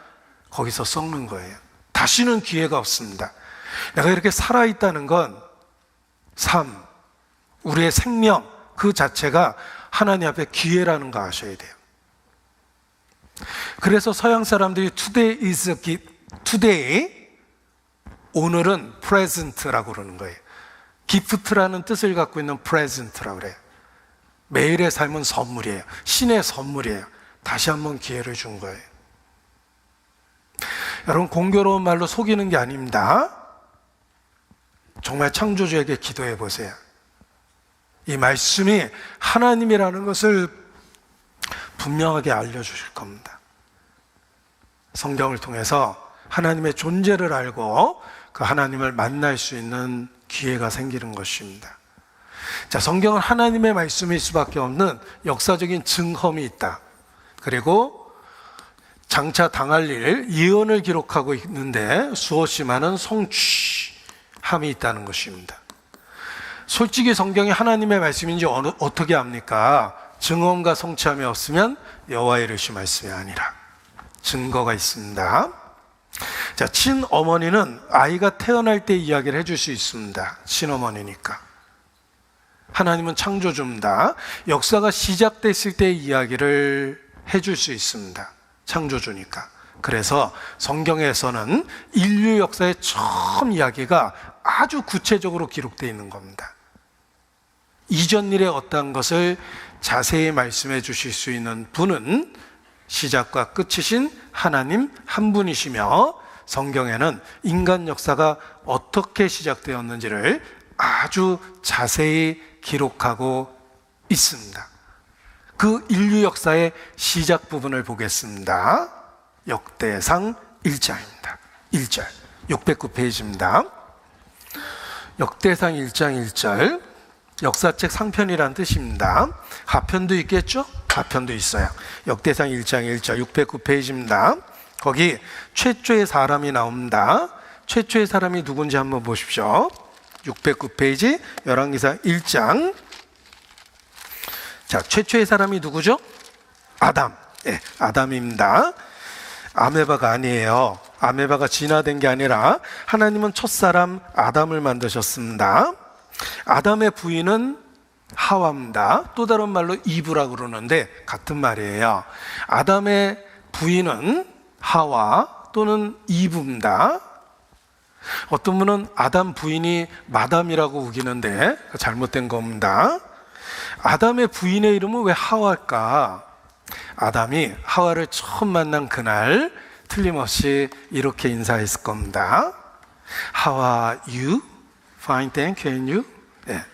거기서 썩는 거예요. 다시는 기회가 없습니다. 내가 이렇게 살아있다는 건 삶, 우리의 생명 그 자체가 하나님 앞에 기회라는 거 아셔야 돼요. 그래서 서양 사람들이 today is a gift, today, 오늘은 present라고 그러는 거예요. gift라는 뜻을 갖고 있는 present라고 그래요. 매일의 삶은 선물이에요. 신의 선물이에요. 다시 한번 기회를 준 거예요. 여러분, 공교로운 말로 속이는 게 아닙니다. 정말 창조주에게 기도해 보세요. 이 말씀이 하나님이라는 것을 분명하게 알려주실 겁니다. 성경을 통해서 하나님의 존재를 알고 그 하나님을 만날 수 있는 기회가 생기는 것입니다. 자, 성경은 하나님의 말씀일 수밖에 없는 역사적인 증험이 있다. 그리고 장차 당할 일, 예언을 기록하고 있는데 수없이 많은 성취함이 있다는 것입니다. 솔직히 성경이 하나님의 말씀인지 어떻게 압니까? 증언과 성취함이 없으면 여호와의 이르신 말씀이 아니라 증거가 있습니다. 자, 친어머니는 아이가 태어날 때 이야기를 해줄 수 있습니다. 친어머니니까. 하나님은 창조주입니다. 역사가 시작됐을 때의 이야기를 해줄 수 있습니다. 창조주니까. 그래서 성경에서는 인류 역사의 처음 이야기가 아주 구체적으로 기록되어 있는 겁니다. 이전 일의 어떠한 것을 자세히 말씀해 주실 수 있는 분은 시작과 끝이신 하나님 한 분이시며, 성경에는 인간 역사가 어떻게 시작되었는지를 아주 자세히 기록하고 있습니다. 그 인류 역사의 시작 부분을 보겠습니다. 역대상 1장입니다. 1절 609페이지입니다. 역대상 1장 1절, 역사책 상편이란 뜻입니다. 하편도 있겠죠? 하편도 있어요. 역대상 1장 1절 609페이지입니다. 거기 최초의 사람이 나옵니다. 최초의 사람이 누군지 한번 보십시오. 609페이지 열왕기상 1장 자, 최초의 사람이 누구죠? 아담. 예, 아담입니다. 아메바가 아니에요. 아메바가 진화된 게 아니라 하나님은 첫사람 아담을 만드셨습니다. 아담의 부인은 하와입니다. 또 다른 말로 이브라고 그러는데 같은 말이에요. 아담의 부인은 하와 또는 이브입니다. 어떤 분은 아담 부인이 마담이라고 우기는데 잘못된 겁니다. 아담의 부인의 이름은 왜 하와일까? 아담이 하와를 처음 만난 그날 틀림없이 이렇게 인사했을 겁니다. How are you? Fine, thank you. And you? 네.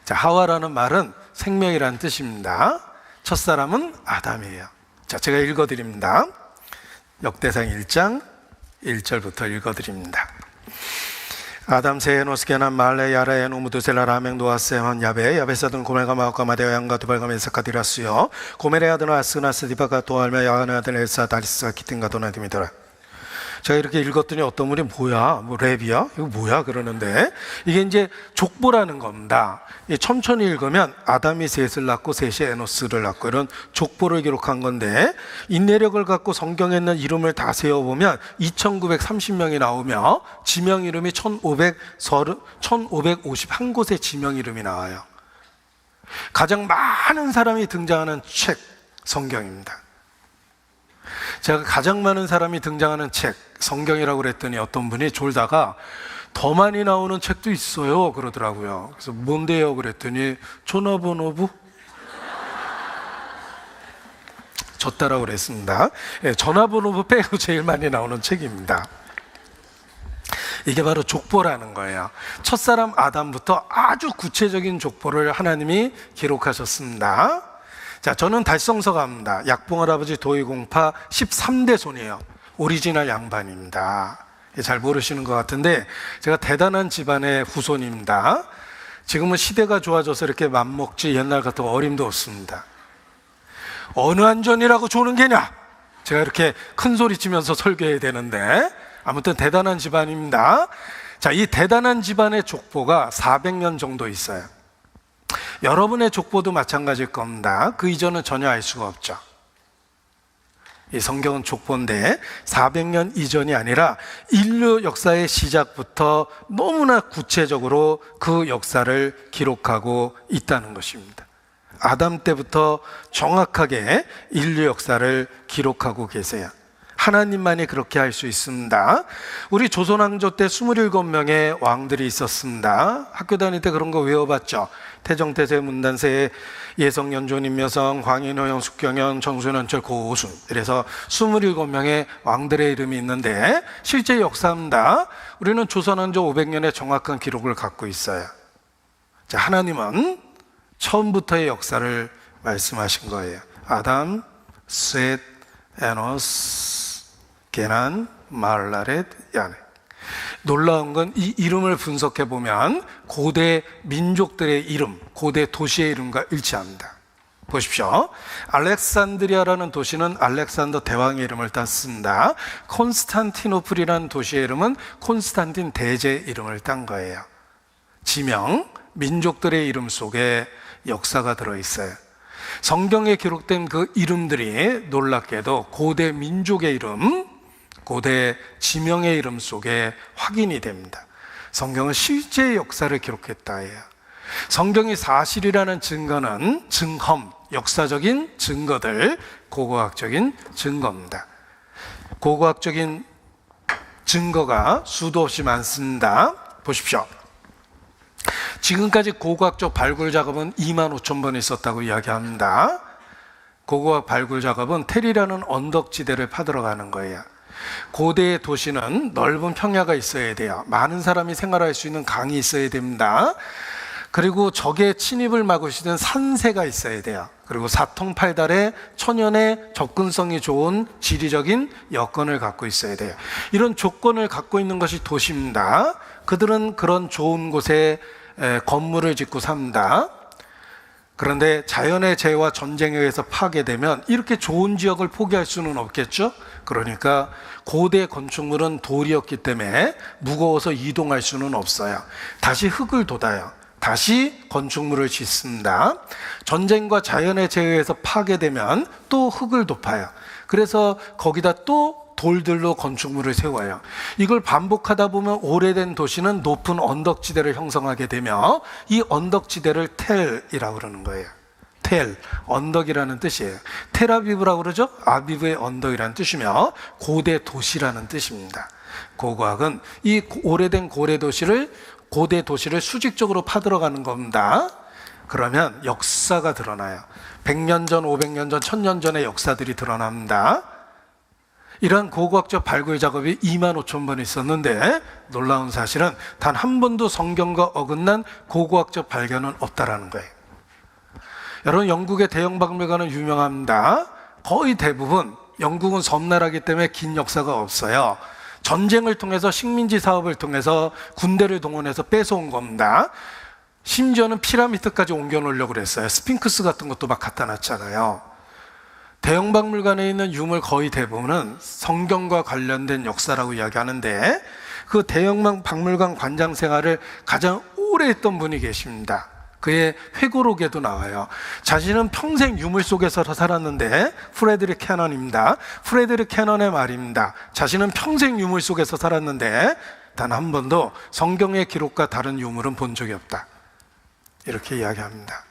자, 하와라는 말은 생명이라는 뜻입니다. 첫사람은 아담이에요. 자, 제가 읽어드립니다. 역대상 1장 1절부터 읽어드립니다. 아담 세노스케난 말레 야라엔 우무드셀라 라맹 노아세헌 야베 야베사든 고멜가 마오카 마데오 양가 두발가 메사카 디라스요 고멜의 아들 아스나스 디바가 도알메 야하네 아들 엘사 다리스가 기틴가 도나디미더라. 제가 이렇게 읽었더니 어떤 분이 뭐야? 뭐 랩이야? 이거 뭐야? 그러는데 이게 이제 족보라는 겁니다. 천천히 읽으면 아담이 셋을 낳고 셋이 에노스를 낳고 이런 족보를 기록한 건데 인내력을 갖고 성경에 있는 이름을 다 세어보면 2930명이 나오며 지명 이름이 1551곳의 지명 이름이 나와요. 가장 많은 사람이 등장하는 책, 성경입니다. 제가 가장 많은 사람이 등장하는 책, 성경이라고 그랬더니 어떤 분이 졸다가 더 많이 나오는 책도 있어요 그러더라고요. 그래서 뭔데요? 그랬더니 전화번호부? 졌다라고 그랬습니다. 예, 전화번호부 빼고 제일 많이 나오는 책입니다. 이게 바로 족보라는 거예요. 첫사람 아담부터 아주 구체적인 족보를 하나님이 기록하셨습니다. 자, 저는 달성서가입니다. 약봉할아버지 도의공파 13대 손이에요. 오리지널 양반입니다. 잘 모르시는 것 같은데 제가 대단한 집안의 후손입니다. 지금은 시대가 좋아져서 이렇게 맘먹지 옛날 같은 어림도 없습니다. 어느 안전이라고 조는 게냐? 제가 이렇게 큰 소리 치면서 설교해야 되는데 아무튼 대단한 집안입니다. 자, 이 대단한 집안의 족보가 400년 정도 있어요. 여러분의 족보도 마찬가지일 겁니다. 그 이전은 전혀 알 수가 없죠. 이 성경은 족보인데 400년 이전이 아니라 인류 역사의 시작부터 너무나 구체적으로 그 역사를 기록하고 있다는 것입니다. 아담 때부터 정확하게 인류 역사를 기록하고 계세요. 하나님만이 그렇게 할 수 있습니다. 우리 조선왕조 때 27명의 왕들이 있었습니다. 학교 다닐 때 그런 거 외워봤죠. 태정태세, 문단세, 예성연존, 임여성, 광인호영, 숙경연, 정순원철, 고오순. 그래서 27명의 왕들의 이름이 있는데 실제 역사입니다. 우리는 조선왕조 500년의 정확한 기록을 갖고 있어요. 자, 하나님은 처음부터의 역사를 말씀하신 거예요. 아담, 셋, 에노스, 게난, 말라렛, 야네. 놀라운 건 이 이름을 분석해 보면 고대 민족들의 이름, 고대 도시의 이름과 일치합니다. 보십시오. 알렉산드리아라는 도시는 알렉산더 대왕의 이름을 땄습니다. 콘스탄티노플이라는 도시의 이름은 콘스탄틴 대제의 이름을 딴 거예요. 지명, 민족들의 이름 속에 역사가 들어있어요. 성경에 기록된 그 이름들이 놀랍게도 고대 민족의 이름, 고대 지명의 이름 속에 확인이 됩니다. 성경은 실제 역사를 기록했다예요. 성경이 사실이라는 증거는 증험, 역사적인 증거들, 고고학적인 증거입니다. 고고학적인 증거가 수도 없이 많습니다. 보십시오. 지금까지 고고학적 발굴 작업은 25,000번 있었다고 이야기합니다. 고고학 발굴 작업은 테리라는 언덕지대를 파들어 가는 거예요. 고대의 도시는 넓은 평야가 있어야 돼요. 많은 사람이 생활할 수 있는 강이 있어야 됩니다. 그리고 적의 침입을 막을 수 있는 산세가 있어야 돼요. 그리고 사통팔달의 천연의 접근성이 좋은 지리적인 여건을 갖고 있어야 돼요. 이런 조건을 갖고 있는 것이 도시입니다. 그들은 그런 좋은 곳에 건물을 짓고 삽니다. 그런데 자연의 재해와 전쟁에 의해서 파괴되면 이렇게 좋은 지역을 포기할 수는 없겠죠. 그러니까 고대 건축물은 돌이었기 때문에 무거워서 이동할 수는 없어요. 다시 흙을 돋아요. 다시 건축물을 짓습니다. 전쟁과 자연의 재해에서 파괴되면 또 흙을 덮어요. 그래서 거기다 또 돌들로 건축물을 세워요. 이걸 반복하다 보면 오래된 도시는 높은 언덕지대를 형성하게 되며 이 언덕지대를 텔이라고 그러는 거예요. 텔, 언덕이라는 뜻이에요. 텔아비브라고 그러죠? 아비브의 언덕이라는 뜻이며 고대 도시라는 뜻입니다. 고고학은 이 오래된 고대 도시를 수직적으로 파들어가는 겁니다. 그러면 역사가 드러나요. 100년 전, 500년 전, 1000년 전의 역사들이 드러납니다. 이러한 고고학적 발굴 작업이 25,000번 있었는데 놀라운 사실은 단 한 번도 성경과 어긋난 고고학적 발견은 없다라는 거예요. 여러분, 영국의 대형 박물관은 유명합니다. 거의 대부분 영국은 섬나라이기 때문에 긴 역사가 없어요. 전쟁을 통해서 식민지 사업을 통해서 군대를 동원해서 뺏어온 겁니다. 심지어는 피라미드까지 옮겨놓으려고 그랬어요. 스핑크스 같은 것도 막 갖다 놨잖아요. 대형 박물관에 있는 유물 거의 대부분은 성경과 관련된 역사라고 이야기하는데 그 대형 박물관 관장 생활을 가장 오래 했던 분이 계십니다. 그의 회고록에도 나와요. 자신은 평생 유물 속에서 살았는데, 프레드릭 캐넌입니다. 프레드릭 캐넌의 말입니다. 자신은 평생 유물 속에서 살았는데 단 한 번도 성경의 기록과 다른 유물은 본 적이 없다, 이렇게 이야기합니다.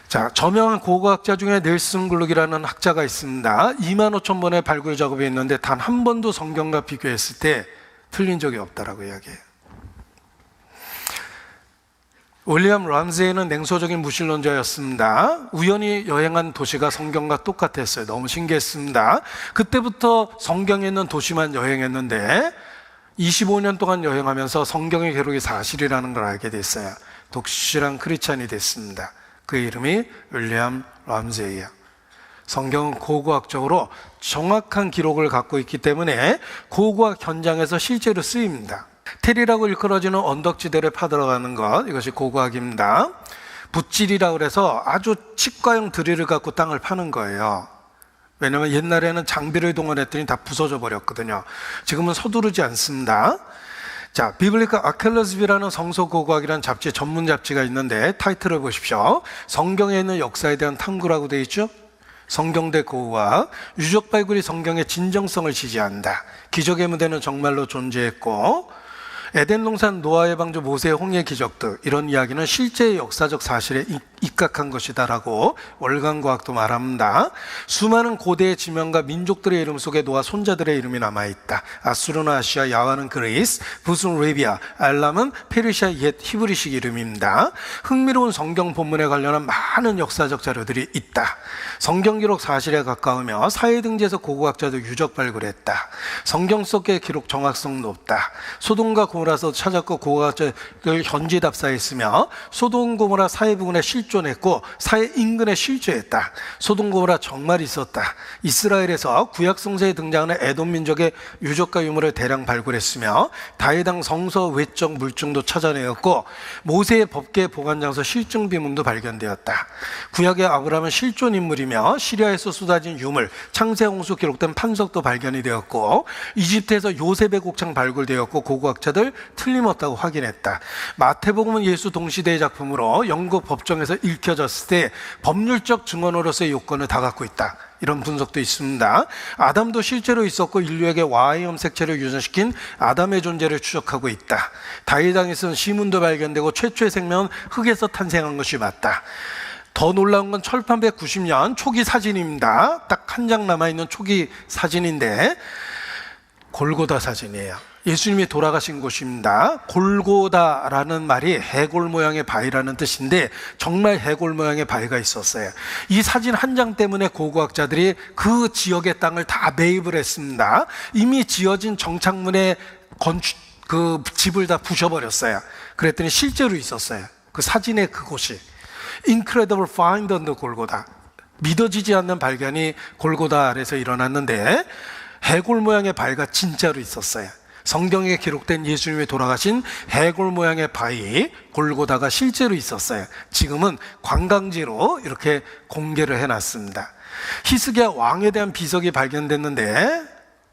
자, 저명한 고고학자 중에 넬슨 글룩이라는 학자가 있습니다. 25,000번의 발굴 작업이 있는데 단 한 번도 성경과 비교했을 때 틀린 적이 없다라고 이야기해요. 윌리엄 람세이는 냉소적인 무신론자였습니다. 우연히 여행한 도시가 성경과 똑같았어요. 너무 신기했습니다. 그때부터 성경에 있는 도시만 여행했는데 25년 동안 여행하면서 성경의 기록이 사실이라는 걸 알게 됐어요. 독실한 크리스찬이 됐습니다. 그 이름이 윌리엄 람세이예요. 성경은 고고학적으로 정확한 기록을 갖고 있기 때문에 고고학 현장에서 실제로 쓰입니다. 텔이라고 일컬어지는 언덕지대를 파들어가는 것, 이것이 고고학입니다. 붓질이라고 해서 아주 치과형 드릴을 갖고 땅을 파는 거예요. 왜냐하면 옛날에는 장비를 동원했더니 다 부서져 버렸거든요. 지금은 서두르지 않습니다. 자, 비블리컬 아케올로지라는 성서고고학이라는 잡지, 전문 잡지가 있는데 타이틀을 보십시오. 성경에 있는 역사에 대한 탐구라고 되어 있죠. 성경대 고고학, 유적 발굴이 성경의 진정성을 지지한다. 기적의 무대는 정말로 존재했고 에덴 동산 노아의 방주 모세의 홍해 기적들, 이런 이야기는 실제의 역사적 사실에 입각한 것이다라고 월간과학도 말합니다. 수많은 고대의 지명과 민족들의 이름 속에 노아 손자들의 이름이 남아있다. 아수르는 아시아, 야와는 그리스, 붓은 레비아, 알람은 페르시아 옛 히브리식 이름입니다. 흥미로운 성경 본문에 관련한 많은 역사적 자료들이 있다. 성경 기록 사실에 가까우며 사회등지에서 고고학자도 유적 발굴했다. 성경 속의 기록 정확성 높다. 소돔과 고모라서 찾았고 고고학자를 현지 답사했으며 소돔 고모라 사해 부근에 실존했고 사해 인근에 실조했다. 소돔 고모라 정말 있었다. 이스라엘에서 구약 성서에 등장하는 에돔 민족의 유적과 유물을 대량 발굴했으며 다회당 성서 외적 물증도 찾아내었고 모세의 법계 보관 장소 실증 비문도 발견되었다. 구약의 아브라함은 실존 인물이며 시리아에서 쏟아진 유물, 창세홍수 기록된 판석도 발견이 되었고 이집트에서 요셉의 곡창 발굴되었고 고고학자들 틀림없다고 확인했다. 마태복음은 예수 동시대의 작품으로 영국 법정에서 읽혀졌을 때 법률적 증언으로서의 요건을 다 갖고 있다. 이런 분석도 있습니다. 아담도 실제로 있었고 인류에게 와의 염색체를 유전시킨 아담의 존재를 추적하고 있다. 다윗 쓴 시문도 발견되고 최초의 생명은 흙에서 탄생한 것이 맞다. 더 놀라운 건 1890년 초기 사진입니다. 딱 한 장 남아있는 초기 사진인데 골고다 사진이에요. 예수님이 돌아가신 곳입니다. 골고다라는 말이 해골 모양의 바위라는 뜻인데 정말 해골 모양의 바위가 있었어요. 이 사진 한 장 때문에 고고학자들이 그 지역의 땅을 다 매입을 했습니다. 이미 지어진 정착문의 그 집을 다 부셔버렸어요. 그랬더니 실제로 있었어요. 그 사진의 그곳이 Incredible find on the 골고다. 믿어지지 않는 발견이 골고다 아래서 일어났는데 해골 모양의 바위가 진짜로 있었어요. 성경에 기록된 예수님이 돌아가신 해골 모양의 바위 골고다가 실제로 있었어요. 지금은 관광지로 이렇게 공개를 해놨습니다. 히스기야 왕에 대한 비석이 발견됐는데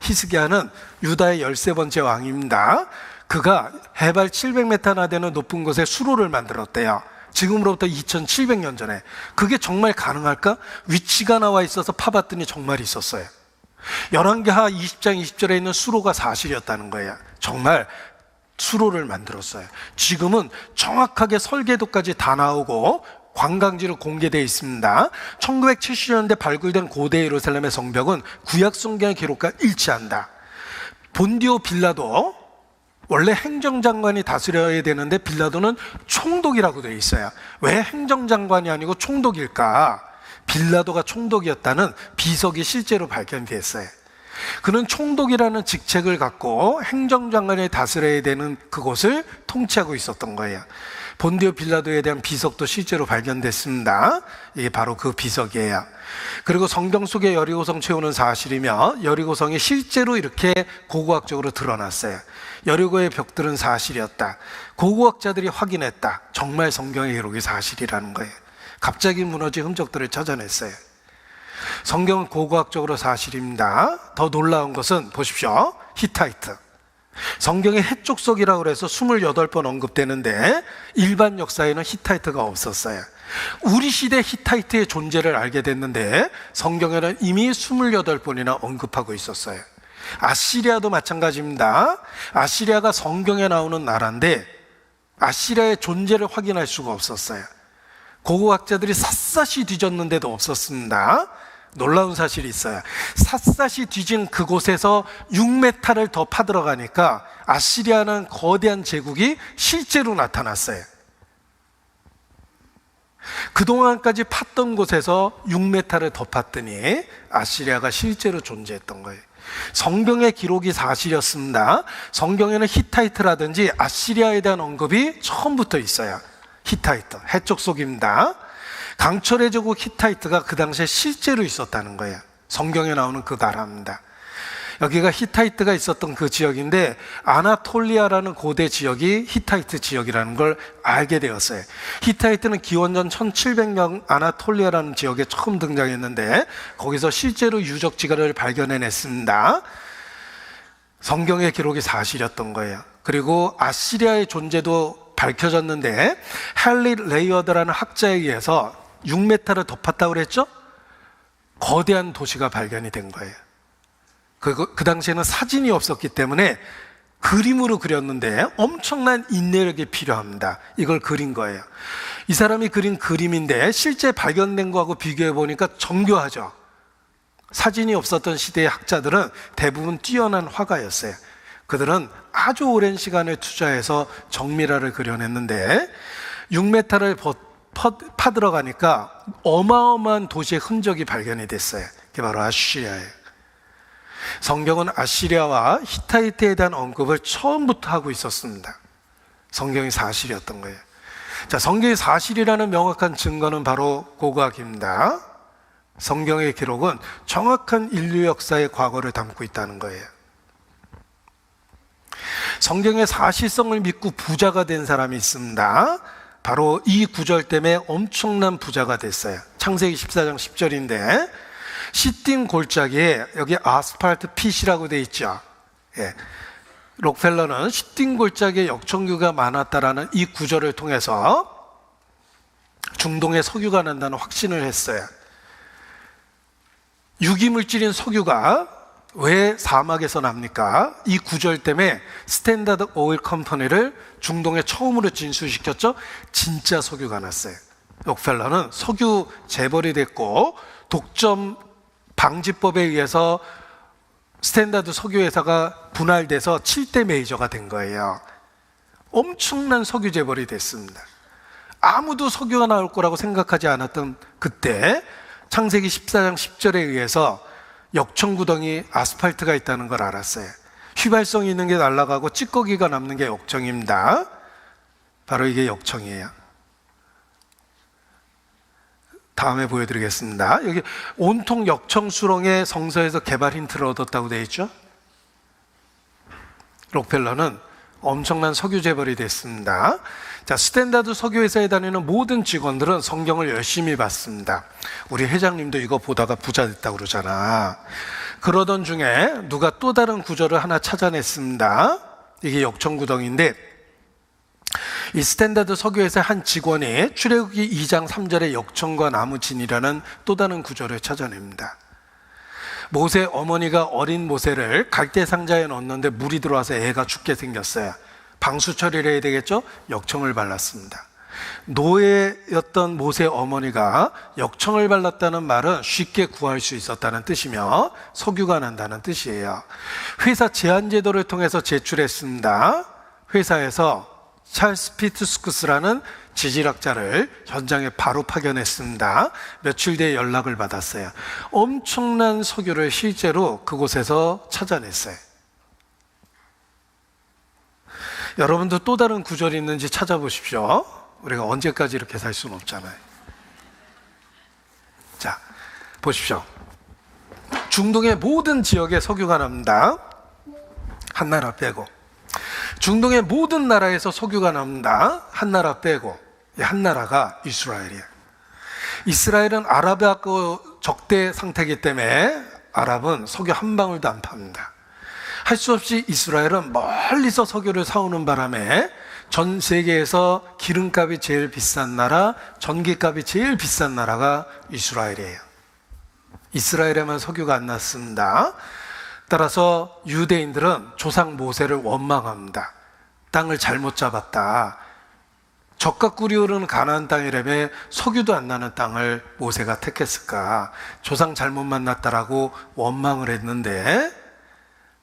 히스기야는 유다의 13번째 왕입니다. 그가 해발 700m나 되는 높은 곳에 수로를 만들었대요. 지금으로부터 2700년 전에. 그게 정말 가능할까? 위치가 나와 있어서 파봤더니 정말 있었어요. 열왕기하 20장 20절에 있는 수로가 사실이었다는 거예요. 정말 수로를 만들었어요. 지금은 정확하게 설계도까지 다 나오고 관광지로 공개되어 있습니다. 1970년대 발굴된 고대 예루살렘의 성벽은 구약 성경의 기록과 일치한다. 본디오 빌라도 원래 행정장관이 다스려야 되는데 빌라도는 총독이라고 되어 있어요. 왜 행정장관이 아니고 총독일까? 빌라도가 총독이었다는 비석이 실제로 발견됐어요. 그는 총독이라는 직책을 갖고 행정장관이 다스려야 되는 그곳을 통치하고 있었던 거예요. 본디오 빌라도에 대한 비석도 실제로 발견됐습니다. 이게 바로 그 비석이에요. 그리고 성경 속에 여리고성 채우는 사실이며 여리고성이 실제로 이렇게 고고학적으로 드러났어요. 여리고의 벽들은 사실이었다. 고고학자들이 확인했다. 정말 성경의 기록이 사실이라는 거예요. 갑자기 무너진 흔적들을 찾아냈어요. 성경은 고고학적으로 사실입니다. 더 놀라운 것은 보십시오. 히타이트. 성경의 해족속이라고 해서 28번 언급되는데 일반 역사에는 히타이트가 없었어요. 우리 시대 히타이트의 존재를 알게 됐는데 성경에는 이미 28번이나 언급하고 있었어요. 아시리아도 마찬가지입니다. 아시리아가 성경에 나오는 나라인데 아시리아의 존재를 확인할 수가 없었어요. 고고학자들이 샅샅이 뒤졌는데도 없었습니다. 놀라운 사실이 있어요. 샅샅이 뒤진 그곳에서 6m를 더 파들어가니까 아시리아는 거대한 제국이 실제로 나타났어요. 그동안까지 팠던 곳에서 6m를 더 팠더니 아시리아가 실제로 존재했던 거예요. 성경의 기록이 사실이었습니다. 성경에는 히타이트라든지 아시리아에 대한 언급이 처음부터 있어요. 히타이트, 해족속입니다. 강철의 제국 히타이트가 그 당시에 실제로 있었다는 거예요. 성경에 나오는 그 나라입니다. 여기가 히타이트가 있었던 그 지역인데 아나톨리아라는 고대 지역이 히타이트 지역이라는 걸 알게 되었어요. 히타이트는 기원전 1700년 아나톨리아라는 지역에 처음 등장했는데 거기서 실제로 유적 지가를 발견해냈습니다. 성경의 기록이 사실이었던 거예요. 그리고 아시리아의 존재도 밝혀졌는데 헨리 레이어드라는 학자에 의해서 6m를 더 팠다고 그랬죠? 거대한 도시가 발견이 된 거예요. 그 당시에는 사진이 없었기 때문에 그림으로 그렸는데 엄청난 인내력이 필요합니다. 이걸 그린 거예요. 이 사람이 그린 그림인데 실제 발견된 거하고 비교해 보니까 정교하죠. 사진이 없었던 시대의 학자들은 대부분 뛰어난 화가였어요. 그들은 아주 오랜 시간을 투자해서 정밀화를 그려냈는데 6m를 파들어가니까 어마어마한 도시의 흔적이 발견이 됐어요. 그게 바로 아시리아예요. 성경은 아시리아와 히타이트에 대한 언급을 처음부터 하고 있었습니다. 성경이 사실이었던 거예요. 자, 성경이 사실이라는 명확한 증거는 바로 고고학입니다. 성경의 기록은 정확한 인류 역사의 과거를 담고 있다는 거예요. 성경의 사실성을 믿고 부자가 된 사람이 있습니다. 바로 이 구절 때문에 엄청난 부자가 됐어요. 창세기 14장 10절인데 시띵 골짜기에 여기 아스팔트 핏이라고 되어 있죠. 예. 록펠러는 시띵 골짜기에 역청유가 많았다라는 이 구절을 통해서 중동에 석유가 난다는 확신을 했어요. 유기물질인 석유가 왜 사막에서 납니까? 이 구절 때문에 스탠다드 오일 컴퍼니를 중동에 처음으로 진수시켰죠. 진짜 석유가 났어요. 록펠러는 석유 재벌이 됐고 독점 방지법에 의해서 스탠다드 석유회사가 분할돼서 7대 메이저가 된 거예요. 엄청난 석유 재벌이 됐습니다. 아무도 석유가 나올 거라고 생각하지 않았던 그때 창세기 14장 10절에 의해서 역청구덩이 아스팔트가 있다는 걸 알았어요. 휘발성이 있는 게 날아가고 찌꺼기가 남는 게 역청입니다. 바로 이게 역청이에요. 다음에 보여드리겠습니다. 여기 온통 역청 수렁의 성서에서 개발 힌트를 얻었다고 되어 있죠. 록펠러는 엄청난 석유 재벌이 됐습니다. 자, 스탠다드 석유회사에 다니는 모든 직원들은 성경을 열심히 봤습니다. 우리 회장님도 이거 보다가 부자 됐다고 그러잖아. 그러던 중에 누가 또 다른 구절을 하나 찾아냈습니다. 이게 역청구덩이인데, 이 스탠다드 서교에서 한 직원이 출애굽기 2장 3절의 역청과 나무진이라는 또 다른 구절을 찾아냅니다. 모세 어머니가 어린 모세를 갈대 상자에 넣었는데 물이 들어와서 애가 죽게 생겼어요. 방수 처리를 해야 되겠죠? 역청을 발랐습니다. 노예였던 모세 어머니가 역청을 발랐다는 말은 쉽게 구할 수 있었다는 뜻이며 석유가 난다는 뜻이에요. 회사 제한 제도를 통해서 제출했습니다. 회사에서 찰스 피투스쿠스라는 지질학자를 현장에 바로 파견했습니다. 며칠 뒤에 연락을 받았어요. 엄청난 석유를 실제로 그곳에서 찾아냈어요. 여러분도 또 다른 구절이 있는지 찾아보십시오. 우리가 언제까지 이렇게 살 수는 없잖아요. 자, 보십시오. 중동의 모든 지역에 석유가 납니다. 한 나라 빼고. 중동의 모든 나라에서 석유가 납니다. 한 나라 빼고. 이 한 나라가 이스라엘이에요. 이스라엘은 아랍하고 적대 상태이기 때문에 아랍은 석유 한 방울도 안 팝니다. 할 수 없이 이스라엘은 멀리서 석유를 사오는 바람에 전 세계에서 기름값이 제일 비싼 나라, 전기값이 제일 비싼 나라가 이스라엘이에요. 이스라엘에만 석유가 안 났습니다. 따라서 유대인들은 조상 모세를 원망합니다. 땅을 잘못 잡았다. 젖과 꿀이 흐르는 가나안 땅이라며 석유도 안 나는 땅을 모세가 택했을까? 조상 잘못 만났다라고 원망을 했는데,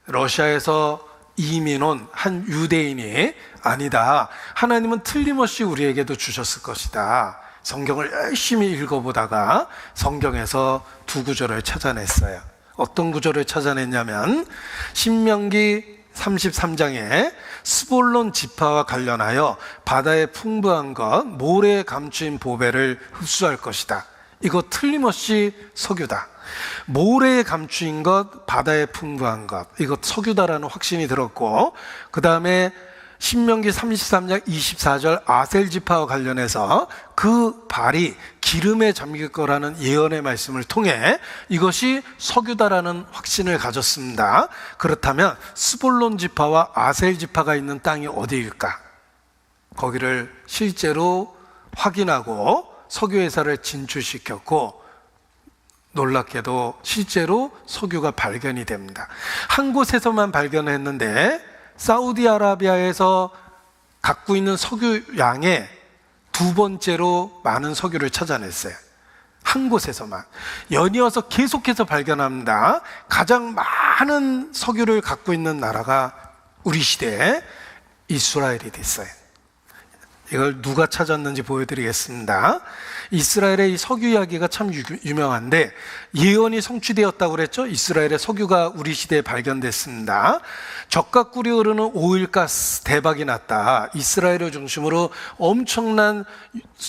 러시아에서 이민 온 한 유대인이 아니다, 하나님은 틀림없이 우리에게도 주셨을 것이다. 성경을 열심히 읽어보다가 성경에서 두 구절을 찾아냈어요. 어떤 구절을 찾아냈냐면 신명기 33장에 스볼론 지파와 관련하여 바다의 풍부한 것, 모래에 감추인 보배를 흡수할 것이다. 이거 틀림없이 석유다. 모래에 감추인 것, 바다에 풍부한 것, 이거 석유다라는 확신이 들었고, 그 다음에 신명기 33장 24절 아셀 지파와 관련해서 그 발이 기름에 잠길 거라는 예언의 말씀을 통해 이것이 석유다라는 확신을 가졌습니다. 그렇다면 스볼론 지파와 아셀 지파가 있는 땅이 어디일까? 거기를 실제로 확인하고 석유회사를 진출시켰고, 놀랍게도 실제로 석유가 발견이 됩니다. 한 곳에서만 발견했는데 사우디아라비아에서 갖고 있는 석유 양의 두 번째로 많은 석유를 찾아냈어요. 한 곳에서만. 연이어서 계속해서 발견합니다. 가장 많은 석유를 갖고 있는 나라가 우리 시대에 이스라엘이 됐어요. 이걸 누가 찾았는지 보여드리겠습니다. 이스라엘의 이 석유 이야기가 참 유명한데, 예언이 성취되었다고 그랬죠. 이스라엘의 석유가 우리 시대에 발견됐습니다. 젖과 꿀이 흐르는 오일가스 대박이 났다. 이스라엘을 중심으로 엄청난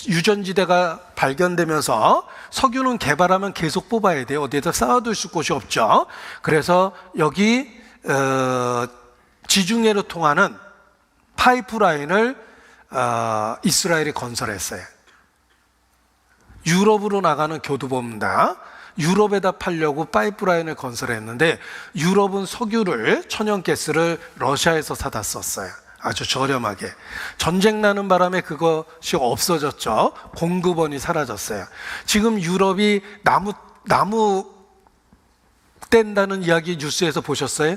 유전지대가 발견되면서 석유는 개발하면 계속 뽑아야 돼요. 어디에다 쌓아둘 곳이 없죠. 그래서 여기 지중해로 통하는 파이프라인을 이스라엘이 건설했어요. 유럽으로 나가는 교두보입니다. 유럽에다 팔려고 파이프라인을 건설했는데, 유럽은 석유를, 천연가스를 러시아에서 사다 썼어요. 아주 저렴하게. 전쟁 나는 바람에 그것이 없어졌죠. 공급원이 사라졌어요. 지금 유럽이 나무 뗀다는 이야기 뉴스에서 보셨어요?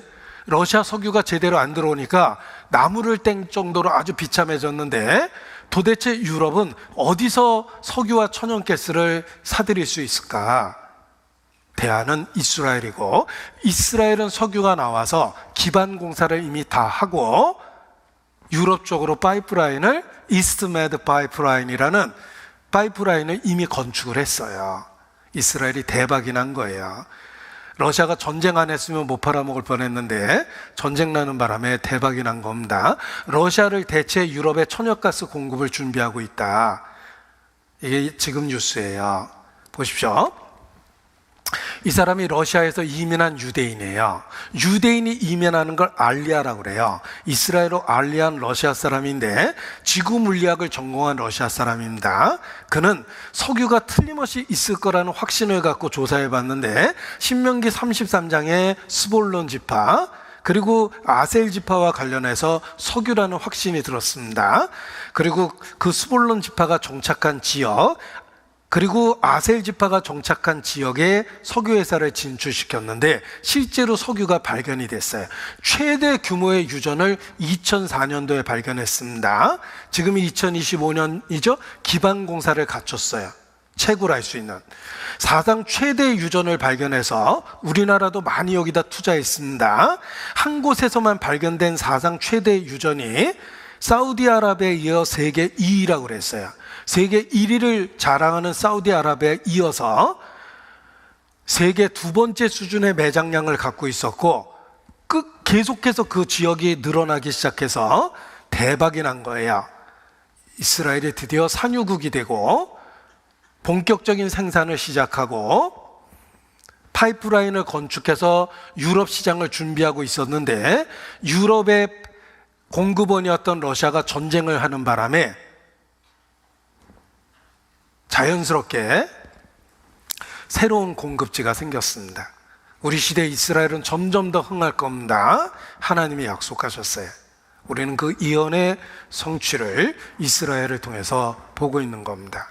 러시아 석유가 제대로 안 들어오니까 나무를 뗀 정도로 아주 비참해졌는데, 도대체 유럽은 어디서 석유와 천연가스를 사들일 수 있을까? 대안은 이스라엘이고, 이스라엘은 석유가 나와서 기반 공사를 이미 다 하고 유럽 쪽으로 파이프라인을 이스트메드 파이프라인이라는 파이프라인을 이미 건축을 했어요. 이스라엘이 대박이 난 거예요. 러시아가 전쟁 안 했으면 못 팔아먹을 뻔했는데 전쟁 나는 바람에 대박이 난 겁니다. 러시아를 대체 유럽의 천연가스 공급을 준비하고 있다. 이게 지금 뉴스예요. 보십시오. 이 사람이 러시아에서 이민한 유대인이에요. 유대인이 이민하는 걸 알리아라고 그래요. 이스라엘어 알리아는 러시아 사람인데 지구 물리학을 전공한 러시아 사람입니다. 그는 석유가 틀림없이 있을 거라는 확신을 갖고 조사해 봤는데, 신명기 33장에 스볼론 지파, 그리고 아셀 지파와 관련해서 석유라는 확신이 들었습니다. 그리고 그 스볼론 지파가 정착한 지역, 그리고 아셀 지파가 정착한 지역에 석유 회사를 진출시켰는데 실제로 석유가 발견이 됐어요. 최대 규모의 유전을 2004년도에 발견했습니다. 지금이 2025년이죠. 기반 공사를 갖췄어요. 채굴할 수 있는 사상 최대 유전을 발견해서 우리나라도 많이 여기다 투자했습니다. 한 곳에서만 발견된 사상 최대 유전이 사우디아라비아에 이어 세계 2위라고 그랬어요. 세계 1위를 자랑하는 사우디아라비아에 이어서 세계 두 번째 수준의 매장량을 갖고 있었고 계속해서 그 지역이 늘어나기 시작해서 대박이 난 거예요. 이스라엘이 드디어 산유국이 되고 본격적인 생산을 시작하고 파이프라인을 건축해서 유럽 시장을 준비하고 있었는데 유럽의 공급원이었던 러시아가 전쟁을 하는 바람에 자연스럽게 새로운 공급지가 생겼습니다. 우리 시대 이스라엘은 점점 더 흥할 겁니다. 하나님이 약속하셨어요. 우리는 그 예언의 성취를 이스라엘을 통해서 보고 있는 겁니다.